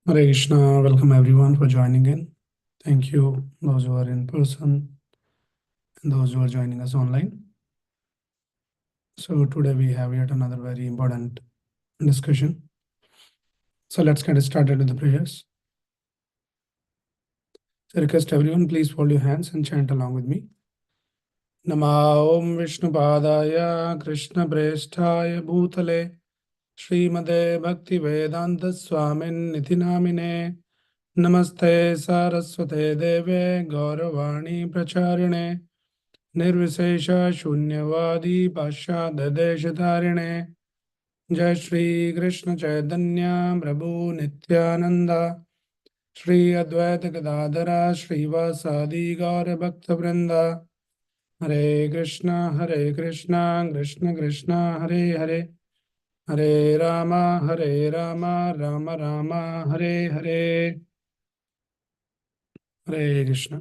Hare Krishna, welcome everyone for joining in. Thank you, those who are in person and those who are joining us online. So, today we have yet another very important discussion. So, let's get started with the prayers. So, request everyone, please fold your hands and chant along with me. Nama Om Vishnupadaya Krishna Preshthaya Bhutale Srimade Bhakti Vedanta Swamin Niti Namine Namaste Saraswate Deve Gauravani Pracharine निर्विशेष शून्यवादी पाश्चात्य देशधारिणे जय श्री कृष्ण चैतन्य प्रभु नित्यानंद श्री अद्वैत गदाधर श्रीवासादि गौर भक्त वृंद हरे Krishna Krishna Krishna Hare Hare Hare Ram Ram Ram Hare Hare Hare Krishna.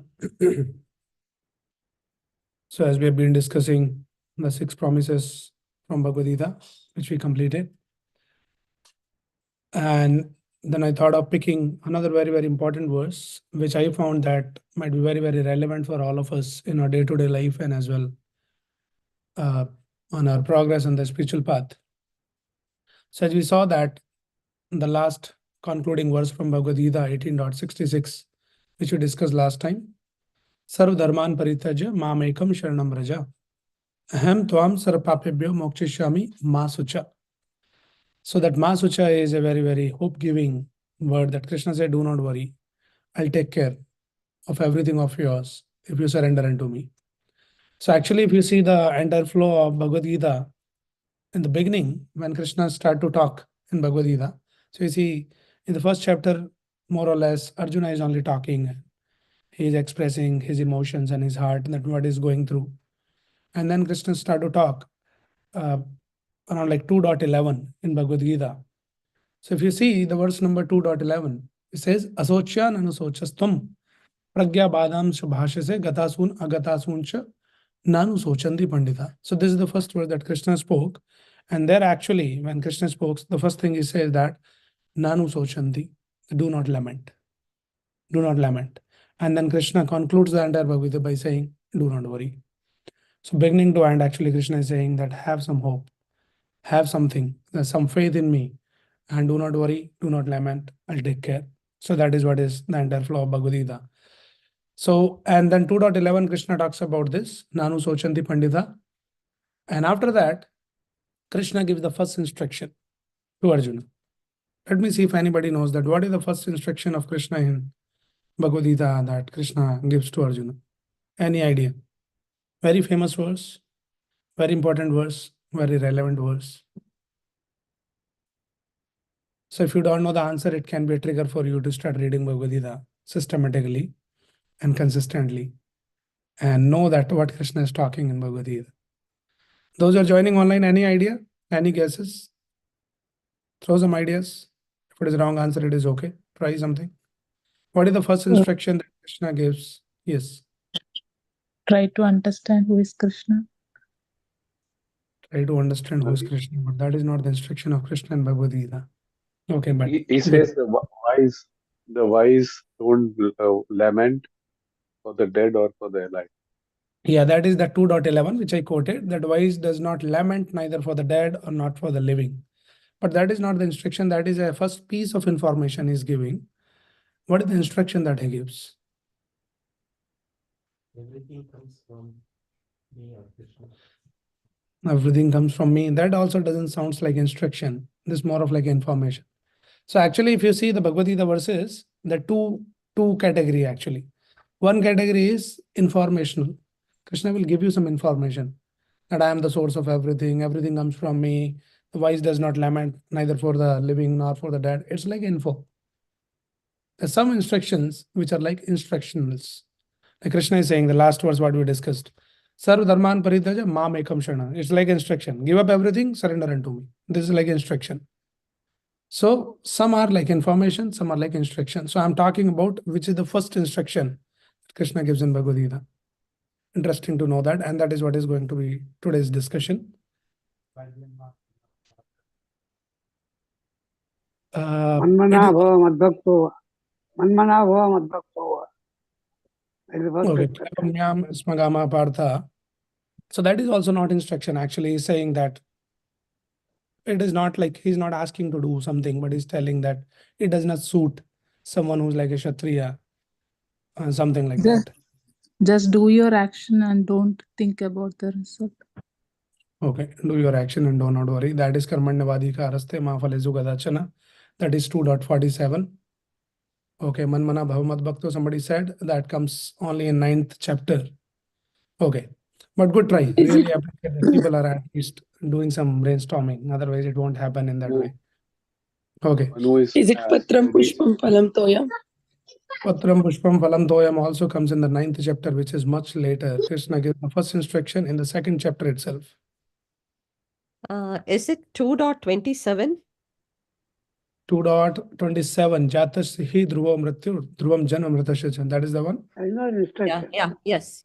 So, as we have been discussing the 6 promises from Bhagavad Gita, which we completed, and then I thought of picking another very, very important verse, which I found that might be very, very relevant for all of us in our day-to-day life and as well on our progress on the spiritual path. So, as we saw that the last concluding verse from Bhagavad Gita 18.66, which we discussed last time, Sarv Dharman Parityaja Mam Ekam Sharanam Vraja Aham Tvam Sarvapapebhyo Mokshishami Ma Sucha. So that Ma Sucha is a very, very hope-giving word that Krishna said, do not worry. I'll take care of everything of yours if you surrender unto me. So actually, if you see the entire flow of Bhagavad Gita, in the beginning, when Krishna started to talk in Bhagavad Gita, so you see in the first chapter, more or less, Arjuna is only talking. He is expressing his emotions and his heart, that what is going through. And then Krishna started to talk around like 2.11 in Bhagavad Gita. So if you see the verse number 2.11, it says, Asocya nanusochastum pragya badam subhashase gatasun agatasuncha nanu sochanti pandita. So this is the first word that Krishna spoke. And there actually, when Krishna spoke, the first thing he says that nanu sochanti, do not lament. Do not lament. And then Krishna concludes the entire Bhagavad Gita by saying, do not worry. So beginning to end, actually Krishna is saying that have some hope, have something, there's some faith in me, and do not worry, do not lament, I'll take care. So that is what is the entire flow of Bhagavad Gita. So, and then 2.11, Krishna talks about this, Nanu Sochanti Pandita. And after that, Krishna gives the first instruction to Arjuna. Let me see if anybody knows that. What is the first instruction of Krishna in Bhagavad Gita that Krishna gives to Arjuna? Any idea? Very famous verse, very important verse, very relevant verse. So if you don't know the answer, it can be a trigger for you to start reading Bhagavad Gita systematically and consistently and know that what Krishna is talking in Bhagavad Gita. Those who are joining online, any idea? Any guesses? Throw some ideas. If it is a wrong answer, it is okay. Try something. What is the first instruction that Krishna gives? Yes. Try to understand who is Krishna. Try to understand who is Krishna, but that is not the instruction of Krishna in Bhagavad Gita. Okay, but he says the wise don't lament for the dead or for the alive. yeah, that is the 2.11 which I quoted, that wise does not lament neither for the dead or not for the living. But that is not the instruction. That is a first piece of information he's giving. What is the instruction that he gives? Everything comes from me or Krishna. Everything comes from me. That also doesn't sound like instruction. This is more of like information. So actually, if you see the Bhagavad Gita verses, the two category actually. One category is informational. Krishna will give you some information that I am the source of everything. Everything comes from me. The wise does not lament neither for the living nor for the dead. It's like info. There's some instructions which are like instructionals. Like Krishna is saying, the last verse what we discussed. Sarv dharman parityaja mam ekam sharana. It's like instruction. Give up everything, surrender unto me. This is like instruction. So some are like information, some are like instruction. So I'm talking about which is the first instruction Krishna gives in Bhagavad Gita. Interesting to know that, and that is what is going to be today's discussion. Manmana bhava madbhakto. Manmana bhava madbhakto. That is the first Okay. instruction. Nyam smagama partha. So that is also not instruction. Actually, he's saying that it is not like he's not asking to do something, but he's telling that it does not suit someone who's like a Kshatriya, something like Just, that. just do your action and don't think about the result. Okay, do your action and do not worry. That is Karmanyavadhikaraste Mafalesu Gadachana. That is 2.47. Okay, Manmana Bhavamad Bhakto, somebody said that comes only in 9th chapter. Okay, but good try. Really appreciate that people are at least doing some brainstorming. Otherwise, it won't happen in that way. Okay. Manu is Is it Patram Pushpam Phalam Toyam? Patram Pushpam Phalam Toyam also comes in the 9th chapter, which is much later. Krishna gives the first instruction in the 2nd chapter itself. Is it 2.27? 2.27 Jatas hi dhruvam mrityu dhruvam janma mritasya. That is the one? That is not an instruction. Yes.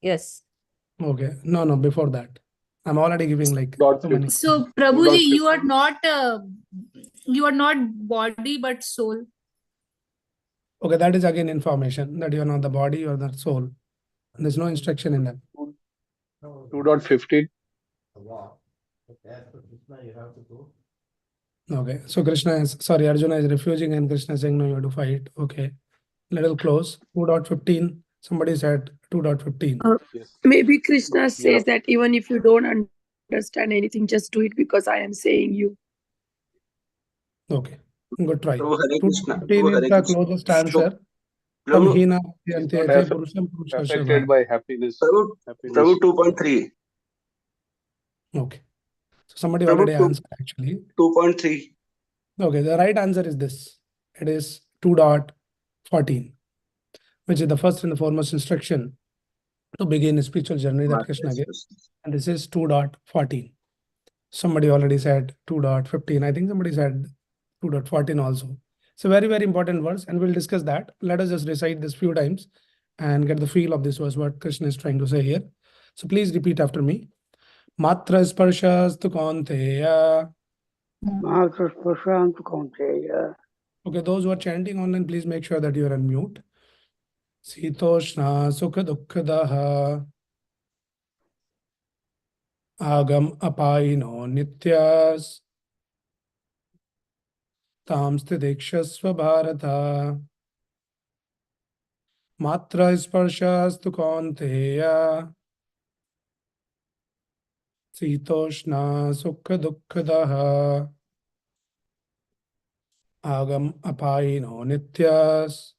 Okay. No, before that. I'm already giving like Dot so many. So, 2.15. Prabhuji, you are not body but soul. Okay, that is again information that you are not the body, you are the soul. There's no instruction in that. 2.15. Okay. So Arjuna is refusing and Krishna is saying no, you have to fight. Okay. Little close. 2.15. Somebody said 2.15. Yes. Maybe Krishna says Yeah. that even if you don't understand anything, just do it because I am saying you. Okay. Good try. Prabhu Hare Krishna. 2.15 Prabhu is Hare the Krishna. closest answer. Prabhu, Tamhina He's not yantete purusham affected purushashabha. by happiness. Prabhu, Happiness. Prabhu 2.3. Okay. So somebody Prabhu already answered actually. 2.3. Okay, the right answer is this. It is 2.14, which is the first and the foremost instruction to begin a spiritual journey that Krishna gave. And this is 2.14. Somebody already said 2.15. I think somebody said 2.14 also. It's a very, very important verse, and we'll discuss that. Let us just recite this few times and get the feel of this verse, what Krishna is trying to say here. So please repeat after me. Matra sparshas tu kaunteya. Mahaprasparshantu kaunteya. Okay, those who are chanting online, please make sure that you are on mute. Sitoshna sukha dukkhadaha agam apayino nityas tamste dekshasva bharata matra sparshas tu kaunteya sitoshna sukha dukkhadaha agam apayino nityas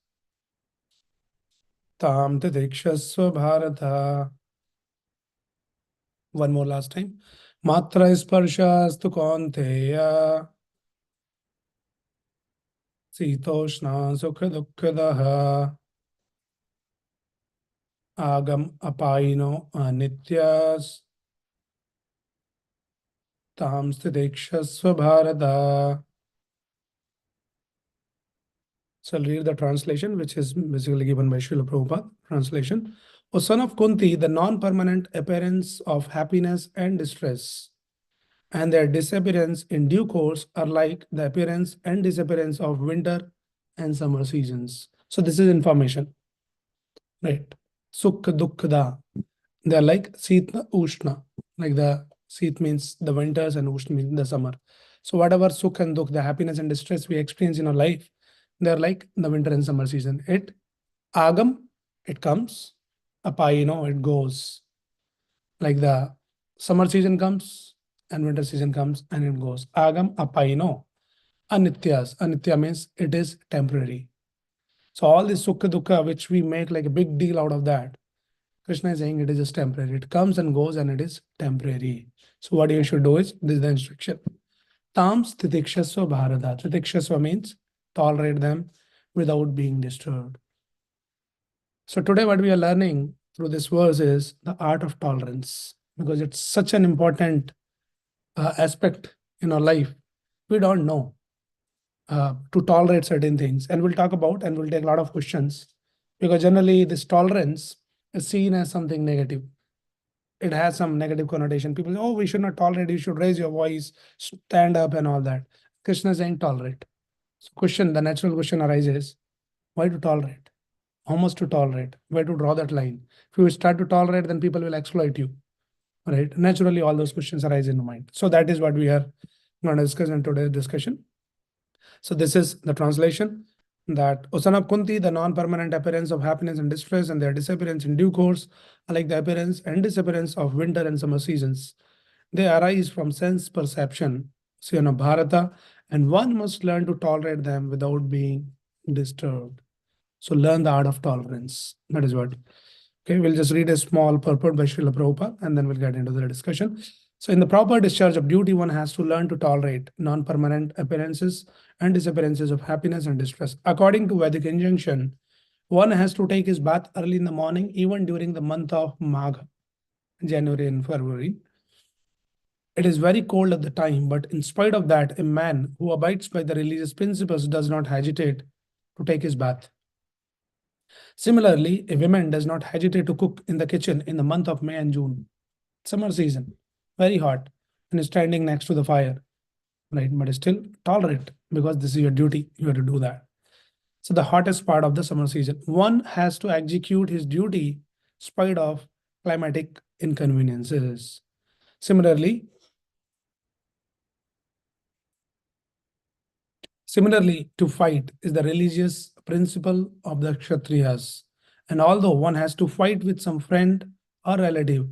tamte dekshasva bharata. One more last time. Matra sparshas tu kaunteya sitoshna sukha dukkhadaha agam apayino anityas tamste dekshasva bharata. So I'll read the translation, which is basically given by Srila Prabhupada. Translation. O son of Kunti, the non-permanent appearance of happiness and distress and their disappearance in due course are like the appearance and disappearance of winter and summer seasons. So this is information, right? Sukha dukkha. They are like Sitna Ushna. Like the Sit means the winters and Ushna means the summer. So whatever Sukh and Dukh, the happiness and distress we experience in our life, they are like the winter and summer season. It Agam, it comes. Apayino, it goes. Like the summer season comes and winter season comes and it goes. Agam apayino. Anityas. Anitya means it is temporary. So all this Sukha Dukha, which we make like a big deal out of that, Krishna is saying it is just temporary. It comes and goes and it is temporary. So what you should do is, this is the instruction. Tam stitikshasva bharata. Stitikshasva means tolerate them without being disturbed. So today what we are learning through this verse is the art of tolerance, because it's such an important aspect in our life. We don't know to tolerate certain things, and we'll talk about and we'll take a lot of questions, because generally this tolerance is seen as something negative. It has some negative connotation. People say, oh, we should not tolerate, you should raise your voice, stand up and all that. Krishna is saying tolerate. So the natural question arises, why to tolerate? How much to tolerate? Where to draw that line? If you start to tolerate, then people will exploit you, right? Naturally, all those questions arise in the mind. So that is what we are going to discuss in today's discussion. So this is the translation, that Usana Kunti, the non-permanent appearance of happiness and distress and their disappearance in due course, are like the appearance and disappearance of winter and summer seasons. They arise from sense perception, Bharata, and one must learn to tolerate them without being disturbed. So learn the art of tolerance. That is what. Okay, we'll just read a small purport by Srila Prabhupada and then we'll get into the discussion. So in the proper discharge of duty, one has to learn to tolerate non-permanent appearances and disappearances of happiness and distress. According to Vedic injunction, one has to take his bath early in the morning, even during the month of Magh, January and February. It is very cold at the time, but in spite of that, a man who abides by the religious principles does not hesitate to take his bath. Similarly, a woman does not hesitate to cook in the kitchen in the month of May and June, summer season, very hot, and is standing next to the fire, right? But still tolerate, because this is your duty. You have to do that. So the hottest part of the summer season, one has to execute his duty spite of climatic inconveniences. Similarly, to fight is the religious principle of the Kshatriyas. And although one has to fight with some friend or relative,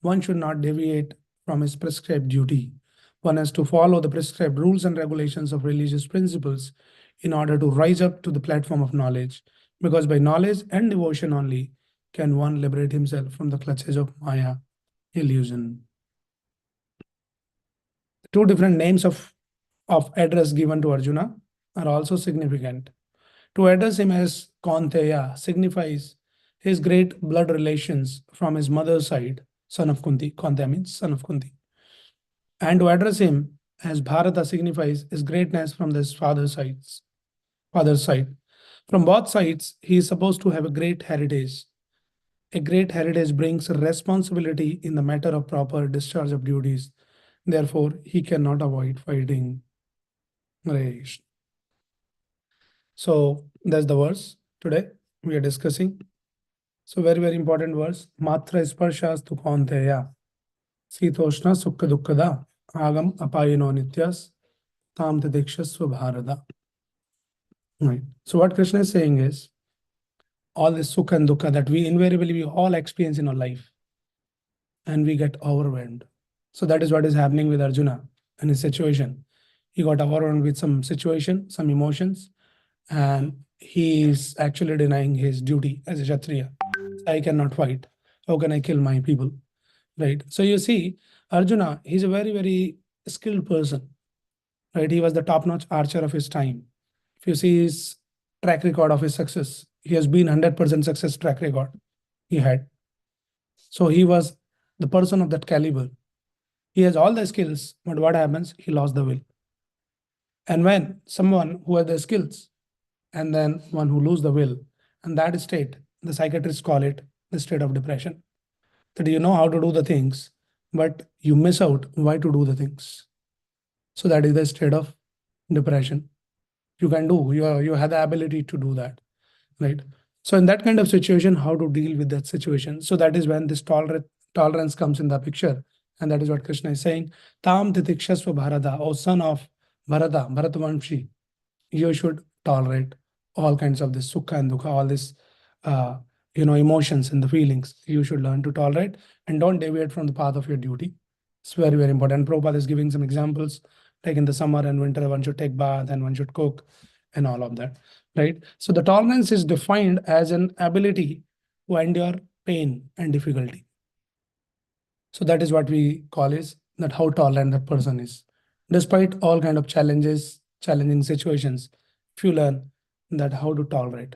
one should not deviate from his prescribed duty. One has to follow the prescribed rules and regulations of religious principles in order to rise up to the platform of knowledge. Because by knowledge and devotion only can one liberate himself from the clutches of Maya, illusion. Two different names of address given to Arjuna are also significant. To address him as Kaunteya signifies his great blood relations from his mother's side, son of Kunti. Kaunteya means son of Kunti. And to address him as Bharata signifies his greatness from his father's side. From both sides, he is supposed to have a great heritage. A great heritage brings responsibility in the matter of proper discharge of duties. Therefore, he cannot avoid fighting. Right. So that's the verse today we are discussing. So very, very important verse. Matra sparshas tu kaunteya. Sitoshna sukha dukkada. Agam apayino nityas. Tam tadikshasva bharada. Right. So what Krishna is saying is, all this sukha and dukkha that we all experience in our life, and we get overwhelmed. So that is what is happening with Arjuna and his situation. He got overwhelmed with some situation, some emotions, and he is actually denying his duty as a Kshatriya. I cannot fight. How can I kill my people? Right. So you see, Arjuna, he's a very, very skilled person. Right. He was the top-notch archer of his time. If you see his track record of his success, he has been 100% success track record he had. So he was the person of that caliber. He has all the skills, but what happens? He lost the will. And when someone who has the skills and then one who loses the will, and that state, the psychiatrists call it the state of depression. That you know how to do the things, but you miss out why to do the things. So that is the state of depression. You can do, you have the ability to do that, right? So in that kind of situation, how to deal with that situation? So that is when this tolerance comes in the picture. And that is what Krishna is saying. Tam titikshasva bharata, O son of Bharatavanshi, you should tolerate all kinds of this sukha and dukkha, all this emotions and the feelings. You should learn to tolerate and don't deviate from the path of your duty. It's very, very important. Prabhupada is giving some examples, like in the summer and winter, one should take bath and one should cook and all of that, right? So the tolerance is defined as an ability to endure pain and difficulty. So that is what we call is that how tolerant that person is. Despite all kind of challenges, challenging situations, if you learn that how to tolerate.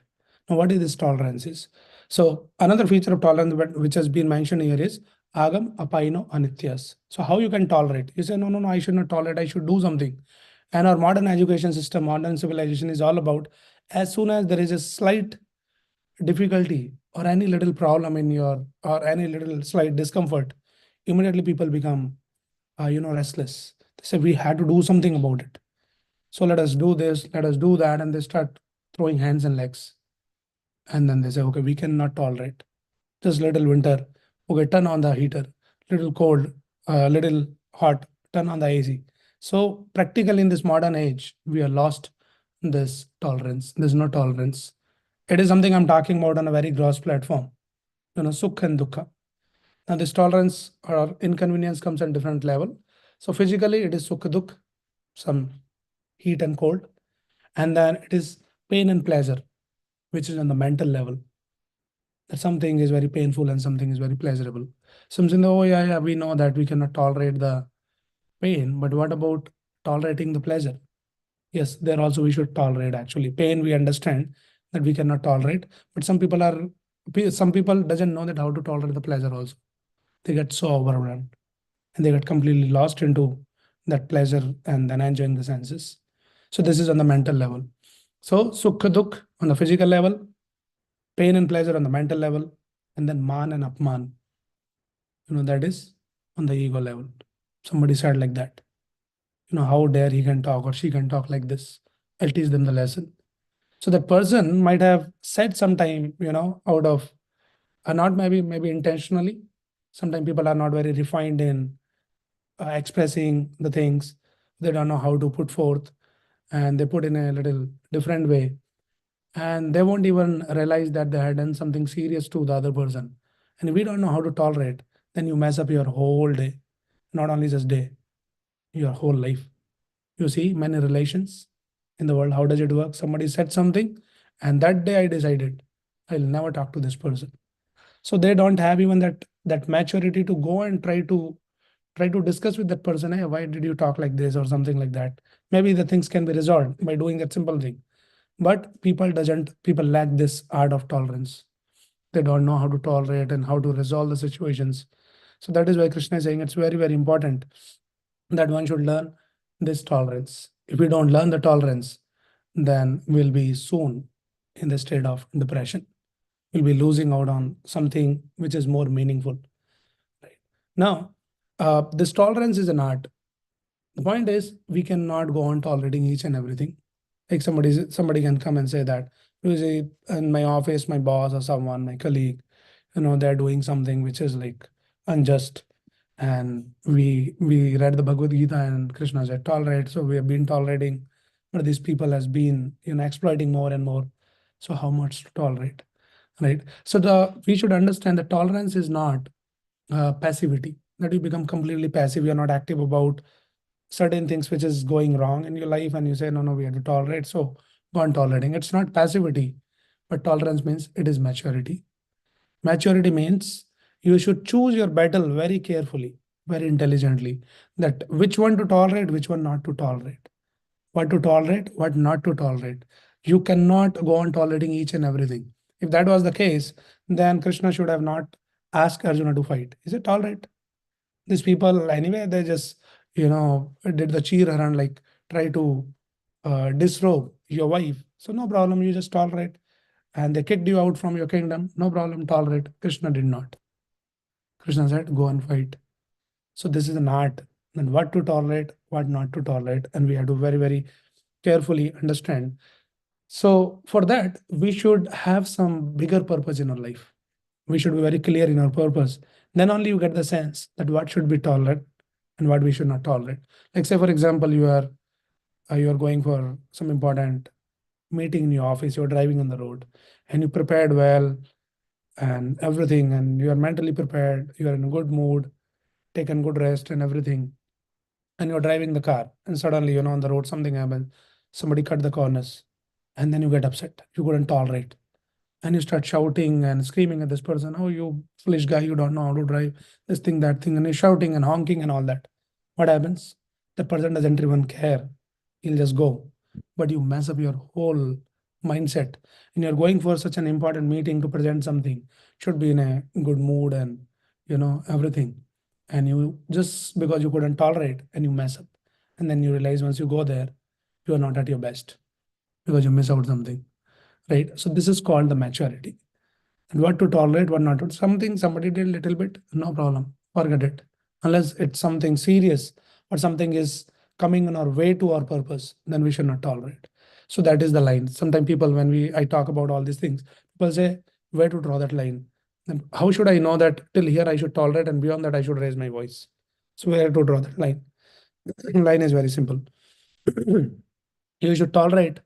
Now, what is this tolerance is? So another feature of tolerance which has been mentioned here is agam apaino anityas. So how you can tolerate? You say, no, I should not tolerate, I should do something. And our modern education system, modern civilization is all about, as soon as there is a slight difficulty or any little problem in your, or any little slight discomfort, immediately people become, restless. They say we had to do something about it. So let us do this, let us do that, and they start throwing hands and legs. And then they say, okay, we cannot tolerate. Just little winter, okay, turn on the heater. Little cold, little hot, turn on the AC. So practically in this modern age, we are lost this tolerance. There's no tolerance. It is something I'm talking about on a very gross platform. Sukha and dukkha. Now this tolerance or inconvenience comes at different level. So physically it is sukha dukkha, some heat and cold. And then it is pain and pleasure, which is on the mental level. That something is very painful and something is very pleasurable. Something, oh yeah, we know that we cannot tolerate the pain, but what about tolerating the pleasure? Yes, there also we should tolerate actually. Pain we understand that we cannot tolerate, but some people doesn't know that how to tolerate the pleasure also. They get so overwhelmed and they get completely lost into that pleasure and then enjoying the senses. So this is on the mental level. So sukha dukh on the physical level, pain and pleasure on the mental level, and then man and apman. That is on the ego level. Somebody said like that. How dare he can talk or she can talk like this. I'll teach them the lesson. So that person might have said sometime, out of not maybe intentionally. Sometimes people are not very refined in expressing the things. They don't know how to put forth, and they put in a little different way. And they won't even realize that they had done something serious to the other person. And if we don't know how to tolerate, then you mess up your whole day, not only just day, your whole life. You see many relations in the world. How does it work? Somebody said something, and that day I decided I'll never talk to this person. So they don't have even that maturity to go and try to discuss with that person. Hey, why did you talk like this or something like that? Maybe the things can be resolved by doing that simple thing. But people lack this art of tolerance. They don't know how to tolerate and how to resolve the situations. So that is why Krishna is saying it's very, very important that one should learn this tolerance. If we don't learn the tolerance, then we'll be soon in the state of depression. We'll be losing out on something which is more meaningful. Right. Now, this tolerance is an art. The point is, we cannot go on tolerating each and everything. Like somebody can come and say that, usually in my office, my boss or someone, my colleague, they're doing something which is like unjust. And we read the Bhagavad Gita and Krishna said tolerate. So we have been tolerating, but these people has been exploiting more and more. So how much to tolerate, right? So we should understand that tolerance is not passivity, that you become completely passive. You're not active about certain things which is going wrong in your life, and you say no, we have to tolerate. So go on tolerating. It's not passivity, but tolerance means it is maturity. Maturity means you should choose your battle very carefully, very intelligently, that which one to tolerate, which one not to tolerate, what to tolerate, what not to tolerate. You cannot go on tolerating each and everything. If that was the case, then Krishna should have not asked Arjuna to fight. Is it tolerate? These people, anyway, they just, did the cheer and like try to disrobe your wife. So no problem, you just tolerate. And they kicked you out from your kingdom. No problem, tolerate. Krishna did not. Krishna said, go and fight. So this is an art. And what to tolerate, what not to tolerate. And we have to very, very carefully understand. So for that, we should have some bigger purpose in our life. We should be very clear in our purpose. Then only you get the sense that what should be tolerated and what we should not tolerate. Like say, for example, you are going for some important meeting in your office, you're driving on the road and you prepared well and everything, and you are mentally prepared, you are in a good mood, taken good rest and everything, and you're driving the car, and suddenly, on the road, something happens, somebody cut the corners, and then you get upset, you couldn't tolerate, and you start shouting and screaming at this person, oh, you foolish guy, you don't know how to drive, this thing, that thing, and you're shouting and honking and all that. What happens? The person doesn't even care. He'll just go. But you mess up your whole mindset. And you're going for such an important meeting to present something. Should be in a good mood and everything. And you just because you couldn't tolerate and you mess up. And then you realize once you go there, you are not at your best because you miss out something. Right? So this is called the maturity. And what to tolerate, what not to. Something somebody did a little bit, no problem. Forget it. Unless it's something serious or something is coming on our way to our purpose, then we should not tolerate. So that is the line. Sometimes people, when I talk about all these things, people say, where to draw that line? Then how should I know that till here I should tolerate and beyond that I should raise my voice? So where to draw that line? Line is very simple. You should tolerate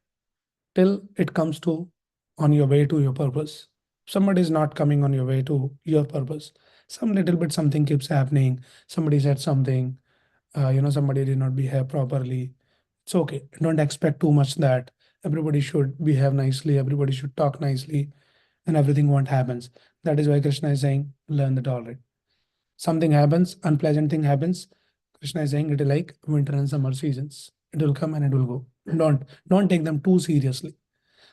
till it comes to on your way to your purpose. Somebody is not coming on your way to your purpose. Some little bit something keeps happening. Somebody said something, somebody did not behave properly. It's okay. Don't expect too much that everybody should behave nicely, everybody should talk nicely, and everything won't happens. That is why Krishna is saying, learn the tolerate. Something happens, unpleasant thing happens. Krishna is saying it is like winter and summer seasons. It will come and it will go. Don't take them too seriously.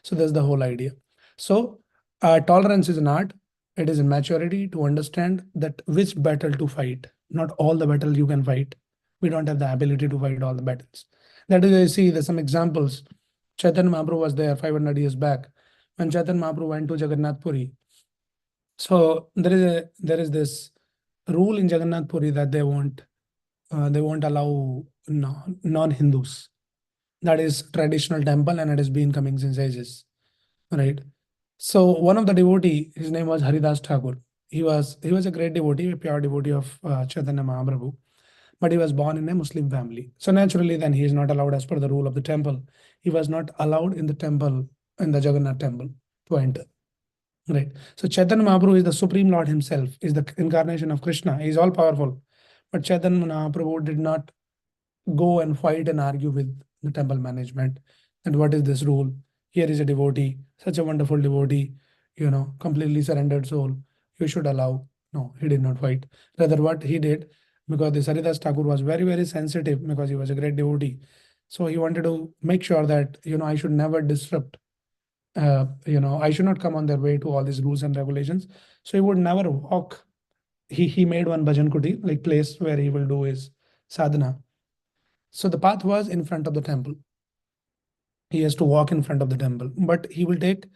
So that's the whole idea. So tolerance is an art. It is a maturity to understand that which battle to fight. Not all the battles you can fight. We don't have the ability to fight all the battles. That is why you see there's some examples. Chaitanya Mahaprabhu was there 500 years back when Chaitanya Mahaprabhu went to Jagannath Puri. So there is this rule in Jagannath Puri that they won't allow non-Hindus. That is traditional temple and it has been coming since ages, right? So one of the devotee, his name was Haridas Thakur. He was a great devotee, a pure devotee of Chaitanya Mahaprabhu, but he was born in a Muslim family. So naturally, then he is not allowed as per the rule of the temple. He was not allowed in the temple, in the Jagannath temple, to enter. Right. So Chaitanya Mahaprabhu is the Supreme Lord himself, is the incarnation of Krishna. He is all powerful. But Chaitanya Mahaprabhu did not go and fight and argue with the temple management. And what is this rule? Here is a devotee, such a wonderful devotee, completely surrendered soul. You should allow. No, he did not fight. Rather, what he did, because the Haridas Thakur was very, very sensitive because he was a great devotee. So he wanted to make sure that, I should never disrupt. I should not come on their way to all these rules and regulations. So he would never walk. He made one bhajan kuti, like place where he will do his sadhana. So the path was in front of the temple. He has to walk in front of the temple, but he will take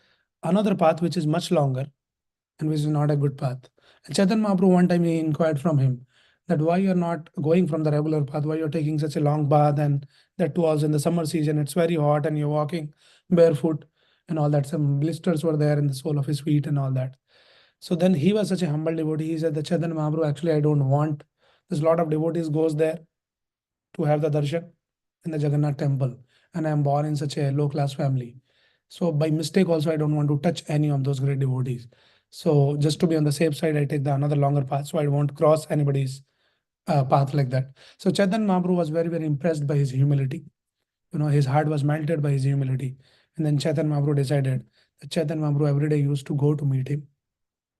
another path which is much longer and which is not a good path. And Chaitanya Mahaprabhu one time he inquired from him that why you're not going from the regular path, why you're taking such a long path, and that too also in the summer season, it's very hot and you're walking barefoot and all that. Some blisters were there in the sole of his feet and all that. So then he was such a humble devotee. He said that Chaitanya Mahaprabhu, actually I don't want. There's a lot of devotees goes there to have the darshan in the Jagannath temple. And I am born in such a low-class family. So by mistake also, I don't want to touch any of those great devotees. So just to be on the safe side, I take another longer path. So I won't cross anybody's path like that. So Chaitanya Mahaprabhu was very, very impressed by his humility. His heart was melted by his humility. And then Chaitanya Mahaprabhu decided that Chaitanya Mahaprabhu every day used to go to meet him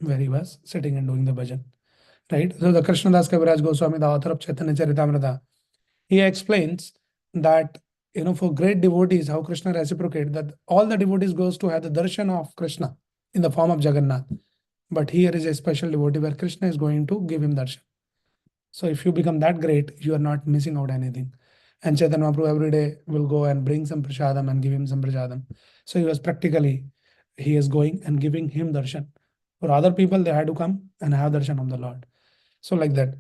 where he was sitting and doing the bhajan. Right? So the Krishnadas Kaviraj Goswami, the author of Chaitanya Charitamrita, he explains that for great devotees, how Krishna reciprocate, that all the devotees goes to have the darshan of Krishna in the form of Jagannath. But here is a special devotee where Krishna is going to give him darshan. So if you become that great, you are not missing out anything. And Chaitanya Mahaprabhu every day will go and bring some prasadam and give him some prasadam. So he is going and giving him darshan. For other people, they had to come and have darshan of the Lord. So like that.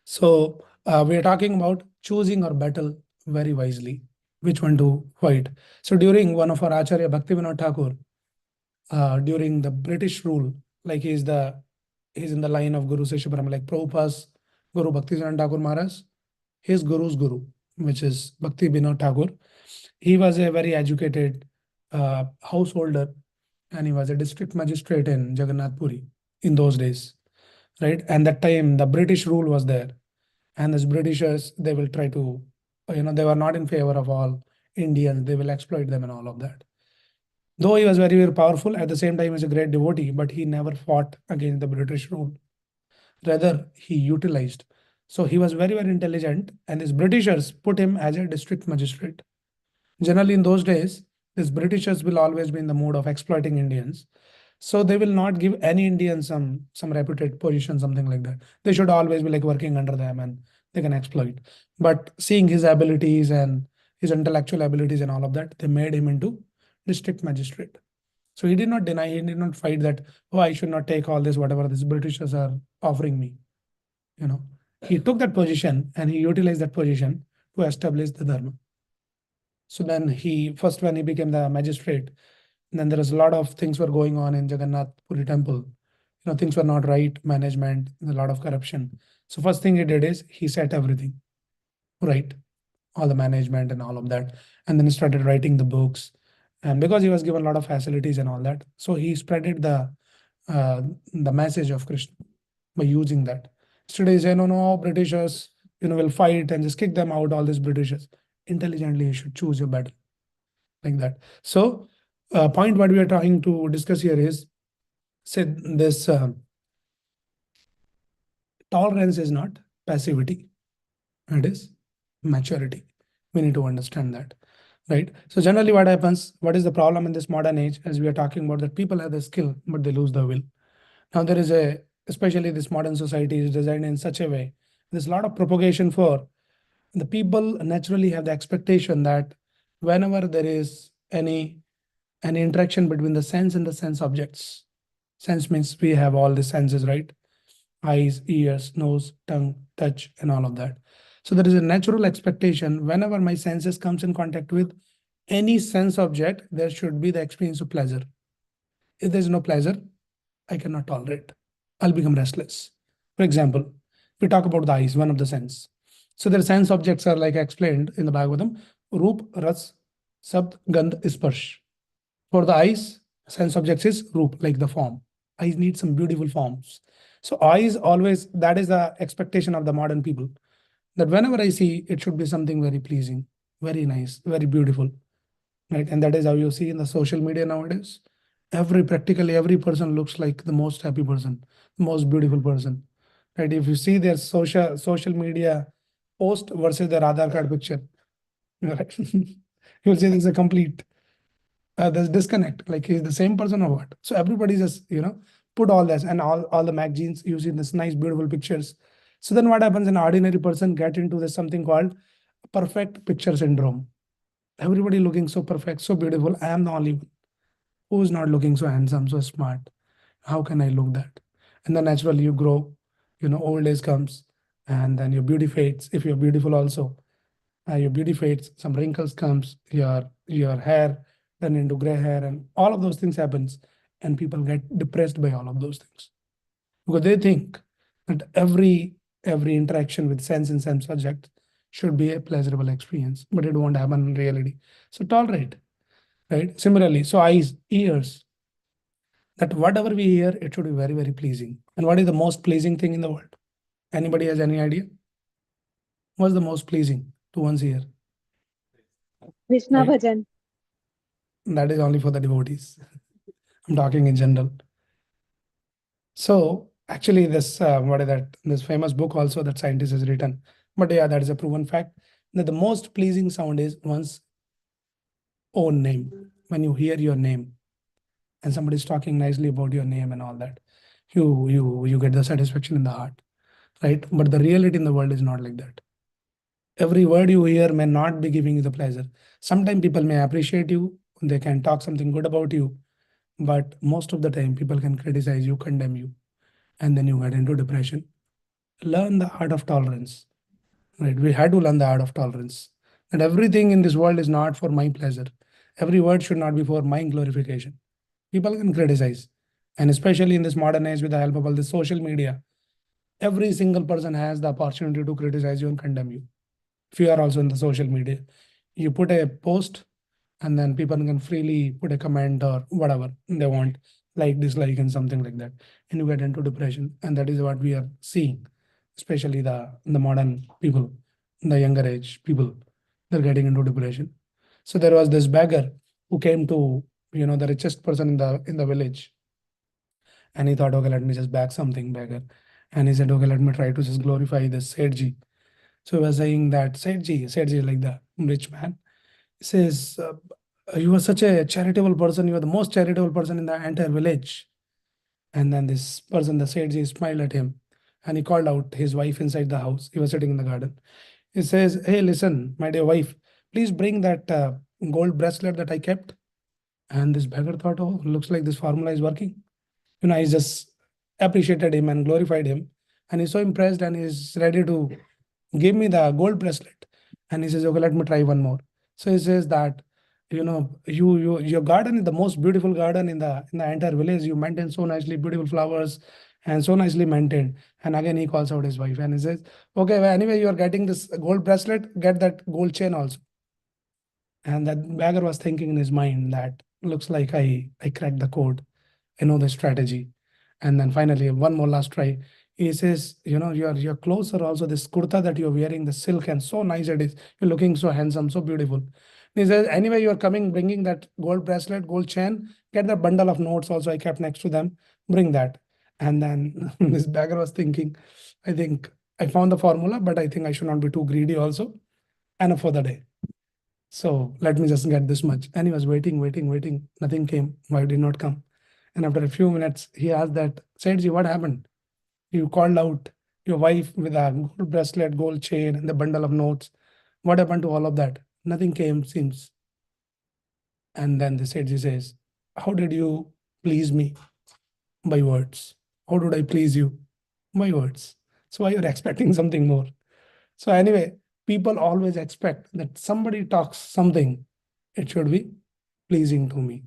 So we are talking about choosing our battle very wisely, which one to fight. So during one of our Acharya Bhaktivinoda Thakur, during the British rule, like he's in the line of Guru Sishya Parambara, like Prabhupada's Guru Bhaktivinoda Thakur Maharaj, his Guru's Guru, which is Bhakti Vinod Thakur. He was a very educated householder and he was a district magistrate in Jagannath Puri in those days, right? And that time the British rule was there. And as Britishers, they will try to, they were not in favor of all Indians. They will exploit them and all of that. Though he was very, very powerful, at the same time, he's a great devotee, but he never fought against the British rule. Rather, he utilized. So he was very, very intelligent, and these Britishers put him as a district magistrate. Generally, in those days, these Britishers will always be in the mood of exploiting Indians. So they will not give any Indian some reputed position, something like that. They should always be like working under them and they can exploit. But seeing his abilities and his intellectual abilities and all of that, they made him into district magistrate. So he did not deny, he did not fight that, oh, I should not take all this, whatever these Britishers are offering me. He took that position and he utilized that position to establish the dharma. So then when he became the magistrate, then there was a lot of things were going on in Jagannath Puri temple. Things were not right, management, a lot of corruption. So first thing he did is he set everything right, all the management and all of that. And then he started writing the books. And because he was given a lot of facilities and all that, so he spreaded the message of Krishna by using that. Today he said, no, Britishers, will fight and just kick them out, all these Britishers. Intelligently, you should choose your battle like that. So, point what we are trying to discuss here is, said this tolerance is not passivity, it is maturity. We need to understand that, right? So generally what happens, what is the problem in this modern age, as we are talking about, that people have the skill, but they lose the will. Now there is especially this modern society is designed in such a way, there's a lot of propagation for the people naturally have the expectation that whenever there is any interaction between the sense and the sense objects, sense means we have all the senses, right? Eyes, ears, nose, tongue, touch, and all of that. So there is a natural expectation whenever my senses comes in contact with any sense object, there should be the experience of pleasure. If there's no pleasure, I cannot tolerate. I'll become restless. For example, we talk about the eyes, one of the sense. So their sense objects are like explained in the Bhagavatam, Roop, Ras, Sabd, Gandh, Sparsh. For the eyes, sense objects is Roop, like the form. Eyes need some beautiful forms. So eyes always, that is the expectation of the modern people, that whenever I see, it should be something very pleasing, very nice, very beautiful, right? And that is how you see in the social media nowadays. Practically every person looks like the most happy person, the most beautiful person, right? If you see their social media post versus their Aadhaar card picture, right? You'll see there's a complete there's disconnect. Like, he's the same person or what? So everybody just put all this, and all the magazines using this nice beautiful pictures. So then what happens? An ordinary person get into this something called perfect picture syndrome. Everybody looking so perfect, so beautiful. I am the only one who's not looking so handsome, so smart. How can I look that? And then naturally you grow, old age comes, and then your beauty fades. If you're beautiful also, your beauty fades, some wrinkles comes, your hair turn into gray hair, and all of those things happens, and people get depressed by all of those things because they think that every interaction with sense and sense subject should be a pleasurable experience, but it won't happen in reality. So tolerate, right? Similarly, so eyes, ears, that whatever we hear, it should be very, very pleasing. And what is the most pleasing thing in the world? Anybody has any idea? What's the most pleasing to one's ear? Krishna Right. Bhajan. That is only for the devotees. I'm talking in general. So actually, this this famous book also that scientist has written. But yeah, that is a proven fact that the most pleasing sound is one's own name. When you hear your name, and somebody is talking nicely about your name and all that, you get the satisfaction in the heart, right? But the reality in the world is not like that. Every word you hear may not be giving you the pleasure. Sometimes people may appreciate you, they can talk something good about you, but most of the time people can criticize you, condemn you, and then you get into depression. Learn the art of tolerance, right? We had to learn the art of tolerance. And everything in this world is not for my pleasure. Every word should not be for my glorification. People can criticize. And especially in this modern age with the help of all the social media, every single person has the opportunity to criticize you and condemn you. If you are also in the social media, you put a post and then people can freely put a comment or whatever they want, like, dislike, and something like that. And you get into depression. And that is what we are seeing, especially the modern people, the younger age people, they're getting into depression. So there was this beggar who came to, the richest person in the village. And he thought, okay, let me just beg something, beggar. And he said, okay, let me try to just glorify this Sethji. So he was saying that Sethji is like the rich man. He says, you are such a charitable person. You are the most charitable person in the entire village. And then this person, the Sethji, smiled at him and he called out his wife inside the house. He was sitting in the garden. He says, hey, listen, my dear wife, please bring that gold bracelet that I kept. And this beggar thought, oh, looks like this formula is working. I just appreciated him and glorified him. And he's so impressed and he's ready to give me the gold bracelet. And he says, okay, let me try one more. So he says that, your garden is the most beautiful garden in the entire village. You maintain so nicely, beautiful flowers, and so nicely maintained. And again, he calls out his wife and he says, okay, well, anyway, you are getting this gold bracelet, get that gold chain also. And that beggar was thinking in his mind that looks like I cracked the code. I know the strategy. And then finally, one more last try. He says, your clothes are also this kurta that you're wearing, the silk, and so nice it is. You're looking so handsome, so beautiful. He says, anyway, you're coming, bringing that gold bracelet, gold chain, get the bundle of notes also I kept next to them, bring that. And then this beggar was thinking, I think I found the formula, but I think I should not be too greedy also. Enough for the day. So let me just get this much. And he was waiting. Nothing came. Why did not come? And after a few minutes, he asked that, Saidji, what happened? You called out your wife with a gold bracelet, gold chain, and the bundle of notes. What happened to all of that? Nothing came, seems. And then the Saidji says, how did you please me? By words. How did I please you? By words. So why you're expecting something more? So anyway, people always expect that somebody talks something, it should be pleasing to me.